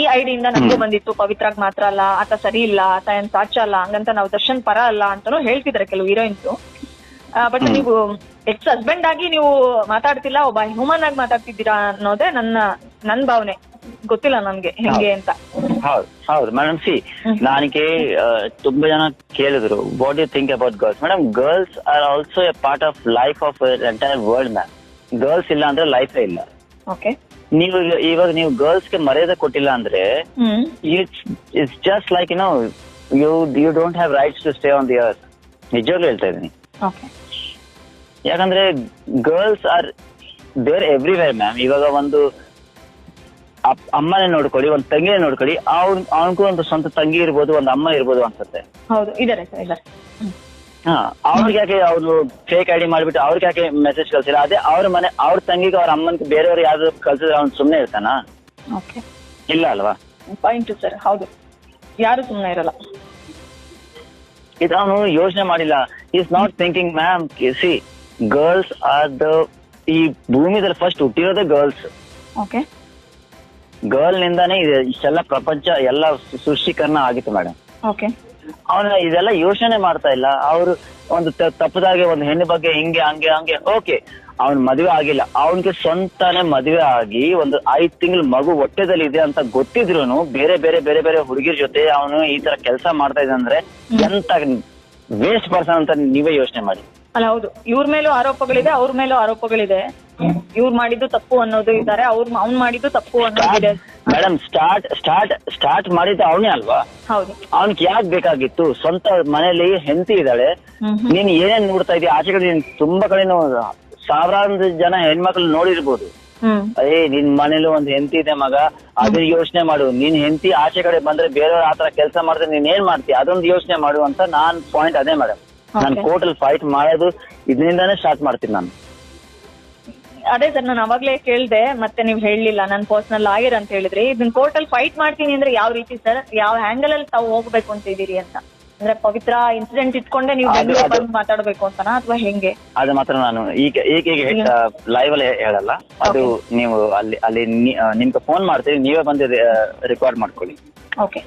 ಈ ಐಡಿಯಿಂದ ನಮಗೂ ಬಂದಿತ್ತು, ಪವಿತ್ರಾಗ್ ಮಾತ್ರ ಅಲ್ಲ, ಆತ ಸರಿ ಇಲ್ಲ, ಆತ ಏನ್ ಸಾಚ ಅಲ್ಲ, ಹಂಗಂತ ನಾವು ದರ್ಶನ್ ಪರ ಅಲ್ಲ ಅಂತಾನು ಹೇಳ್ತಿದಾರೆ ಕೆಲವು ಹೀರೋಯಿನ್ಸ್. ಬಟ್ ನೀವು ಎಕ್ಸ್ ಹಸ್ಬೆಂಡ್ ಆಗಿ ನೀವು ಮಾತಾಡ್ತಿಲ್ಲ, ಒಬ್ಬ ಹ್ಯೂಮನ್ ಆಗಿ ಮಾತಾಡ್ತಿದ್ದೀರಾ ಅನ್ನೋದೇ ನನ್ನ ಭಾವನೆ. ಗೊತ್ತಿಲ್ಲ ನನ್ಗೆ ಹೆಂಗೆ ಅಂತ. ಹೌದು ಮೇಡಮ್. ನನಗೆ ತುಂಬಾ ಜನ ಕೇಳಿದ್ರು, what you think about girls? Madam, girls are also a part of life of entire world ma'am. Girls ಇಲ್ಲ ಅಂದ್ರೆ ಲೈಫೇ ಇಲ್ಲ. ಓಕೆ, ಇವಾಗ ನೀವು ಗರ್ಲ್ಸ್ ಗೆ ಮರ್ಯಾದೆ ಕೊಟ್ಟಿಲ್ಲ ಅಂದ್ರೆ it's just like you don't have rights to stay on the earth. ನಿಜವಾಗ್ಲೂ ಹೇಳ್ತಾ ಇದೀನಿ. ಯಾಕಂದ್ರೆ girls are there everywhere ma'am. ಇವಾಗ ಒಂದು ಅಮ್ಮನೇ ನೋಡ್ಕೊಳ್ಳಿ, ಒಂದು ತಂಗಿನೇ ನೋಡ್ಕೊಳ್ಳಿ, ಅವನಿಗೂ ಒಂದು ಸ್ವಂತ ತಂಗಿ ಇರ್ಬೋದು, ಒಂದು ಅಮ್ಮ ಇರ್ಬೋದು ಅನ್ಸುತ್ತೆ. ಹೌದು, ಇದಾರೆ ಸರ್, ಇದಾರೆ. ಅವ್ರಿಗೆ ಯಾಕೆ ಅವ್ರು ಫೇಕ್ ಐಡಿ ಮಾಡ್ಬಿಟ್ಟು ಅವ್ರಿಗೆ ಯಾಕೆ ಮೆಸೇಜ್ ಕಳ್ಸಿಲ್ಲ? ಅದೇ ಅವ್ರ ಮನೆ ಅವ್ರ ತಂಗಿಗೆ ಅವ್ರ ಅಮ್ಮನ್ಗೆ ಬೇರೆಯವ್ರು ಯಾವ್ದು ಕಳ್ಸಿದ್ರೆ ಅವ್ನು ಸುಮ್ನೆ ಇರ್ತಾನ? ಇಲ್ಲ ಅಲ್ವಾ? ಪಾಯಿಂಟ್ ಸರ್, ಹೌದು, ಯಾರು ಸುಮ್ನೆ ಇರಲ್ಲ. ಇದು ಅವನು ಯೋಚನೆ ಮಾಡಿಲ್ಲ. Is not thinking ma'am. C, girls are ಈ ಭೂಮಿದಲ್ಲಿ ಫಸ್ಟ್ ಹುಟ್ಟಿರೋದೇ ಗರ್ಲ್ಸ್. ಓಕೆ, ಗರ್ಲ್ ನಿಂದಾನೇ ಇಷ್ಟೆಲ್ಲ ಪ್ರಪಂಚ ಎಲ್ಲ ಸೃಷ್ಟಿಕರಣ ಆಗಿತ್ತು ಮೇಡಮ್. ಓಕೆ, ಅವನ ಇದೆಲ್ಲ ಯೋಚನೆ ಮಾಡ್ತಾ ಇಲ್ಲ. ಅವರು ಒಂದು ತಪ್ಪದಾಗೆ ಒಂದು ಹೆಣ್ಣು ಬಗ್ಗೆ ಹಿಂಗೆ ಹಂಗೆ ಓಕೆ, ಅವ್ನ್ ಮದುವೆ ಆಗಿಲ್ಲ, ಅವನ್ಗೆ ಸ್ವಂತಾನೆ ಮದುವೆ ಆಗಿ ಒಂದು 5 ತಿಂಗಳು ಮಗು ಹೊಟ್ಟೆದಲ್ಲಿ ಇದೆ ಅಂತ ಗೊತ್ತಿದ್ರು ಬೇರೆ ಬೇರೆ ಬೇರೆ ಬೇರೆ ಹುಡುಗಿರ್ ಜೊತೆ ಅವನು ಈ ತರ ಕೆಲಸ ಮಾಡ್ತಾ ಇದ್ದ ಅಂದ್ರೆ ಎಂತ ವೇಸ್ಟ್ ಪರ್ಸನ್ ಅಂತ ನೀವೇ ಯೋಚನೆ ಮಾಡಿ. ಅಲ್ಲ, ಹೌದು, ಇವ್ರ ಮೇಲೂ ಆರೋಪಗಳಿದೆ, ಅವ್ರ ಮೇಲೂ ಆರೋಪಗಳಿದೆ. ಇವ್ರು ಮಾಡಿದ್ದು ತಪ್ಪು ಅನ್ನೋದು ಇದ್ದಾರೆ, ಅವ್ನ್ ಮಾಡಿದ್ದು ತಪ್ಪು ಅನ್ನೋದಿದೆ. ಮೇಡಮ್, ಸ್ಟಾರ್ಟ್ ಮಾಡಿದ್ದು ಅವನೇ ಅಲ್ವಾ? ಹೌದು. ಅವನ್ಗೆ ಯಾಕೆ ಬೇಕಾಗಿತ್ತು? ಸ್ವಂತ ಮನೇಲಿ ಹೆಂಡತಿ ಇದ್ದಾಳೆ, ನೀನ್ ಏನೇನ್ ನೋಡ್ತಾ ಇದೀಯ ಆಚೆ ಕಡೆ? ತುಂಬಾ ಕಡೆ ಸಾವಿರಾರು ಜನ ಹೆಣ್ಮಕ್ಳು ನೋಡಿರ್ಬೋದು. ನಿನ್ ಮನೇಲಿ ಒಂದ್ ಹೆಂಡತಿ ಇದೆ ಮಗ, ಅದನ್ನ ಯೋಚನೆ ಮಾಡು. ನಿನ್ ಹೆಂಡತಿ ಆಚೆ ಕಡೆ ಬಂದ್ರೆ ಬೇರೆಯವ್ರ ಆತರ ಕೆಲಸ ಮಾಡಿದ್ರೆ ನೀನ್ ಏನ್ ಮಾಡ್ತೀಯ, ಅದೊಂದು ಯೋಚನೆ ಮಾಡು ಅಂತ ನಾನ್ ಪಾಯಿಂಟ್ ಅದೇ ಮೇಡಮ್. ನಾನು ಕೋರ್ಟಲ್ ಫೈಟ್ ಮಾಡೋದು ಇದರಿಂದಾನೇ ಸ್ಟಾರ್ಟ್ ಮಾಡ್ತೀನಿ ನಾನು. ಅದೇ ಸರ್, ನಾನು ಅವಾಗ್ಲೇ ಕೇಳ್ದೆ, ಮತ್ತೆ ನೀವ್ ಹೇಳಲಿಲ್ಲ, ನನ್ ಪರ್ಸನಲ್ ಲಾಯರ್ ಅಂತ ಹೇಳಿದ್ರಿ. ಇದನ್ನ ಕೋರ್ಟಲ್ ಫೈಟ್ ಮಾಡ್ತೀನಿ ಅಂದ್ರೆ ಯಾವ ರೀತಿ ಸರ್, ಯಾವ ಆಂಗಲ್ ಅಲ್ಲಿ ತಾವು ಹೋಗ್ಬೇಕು ಅಂತ ಇದೀರಿ ಅಂತ? ಅಂದ್ರೆ ಪವಿತ್ರ ಇನ್ಸಿಡೆಂಟ್ ಇಟ್ಕೊಂಡೆ ನೀವು ಬೆಂಗಳೂರು ಬಂದು ಮಾತಾಡ್ಬೇಕು ಅಂತನಾ, ಅಥವಾ ಹೆಂಗೆ? ಅದು ಮಾತ್ರ ನಾನು ಈಗ ಲೈವ್ ಅಲ್ಲಿ ಹೇಳಲ್ಲ. ಅದು ನೀವು ಅಲ್ಲಿ ನಿಮ್ಗೆ ಫೋನ್ ಮಾಡ್ತೀವಿ, ನೀವೇ ಬಂದು ರೆಕಾರ್ಡ್ ಮಾಡ್ಕೊಳ್ಳಿ. ಓಕೆ.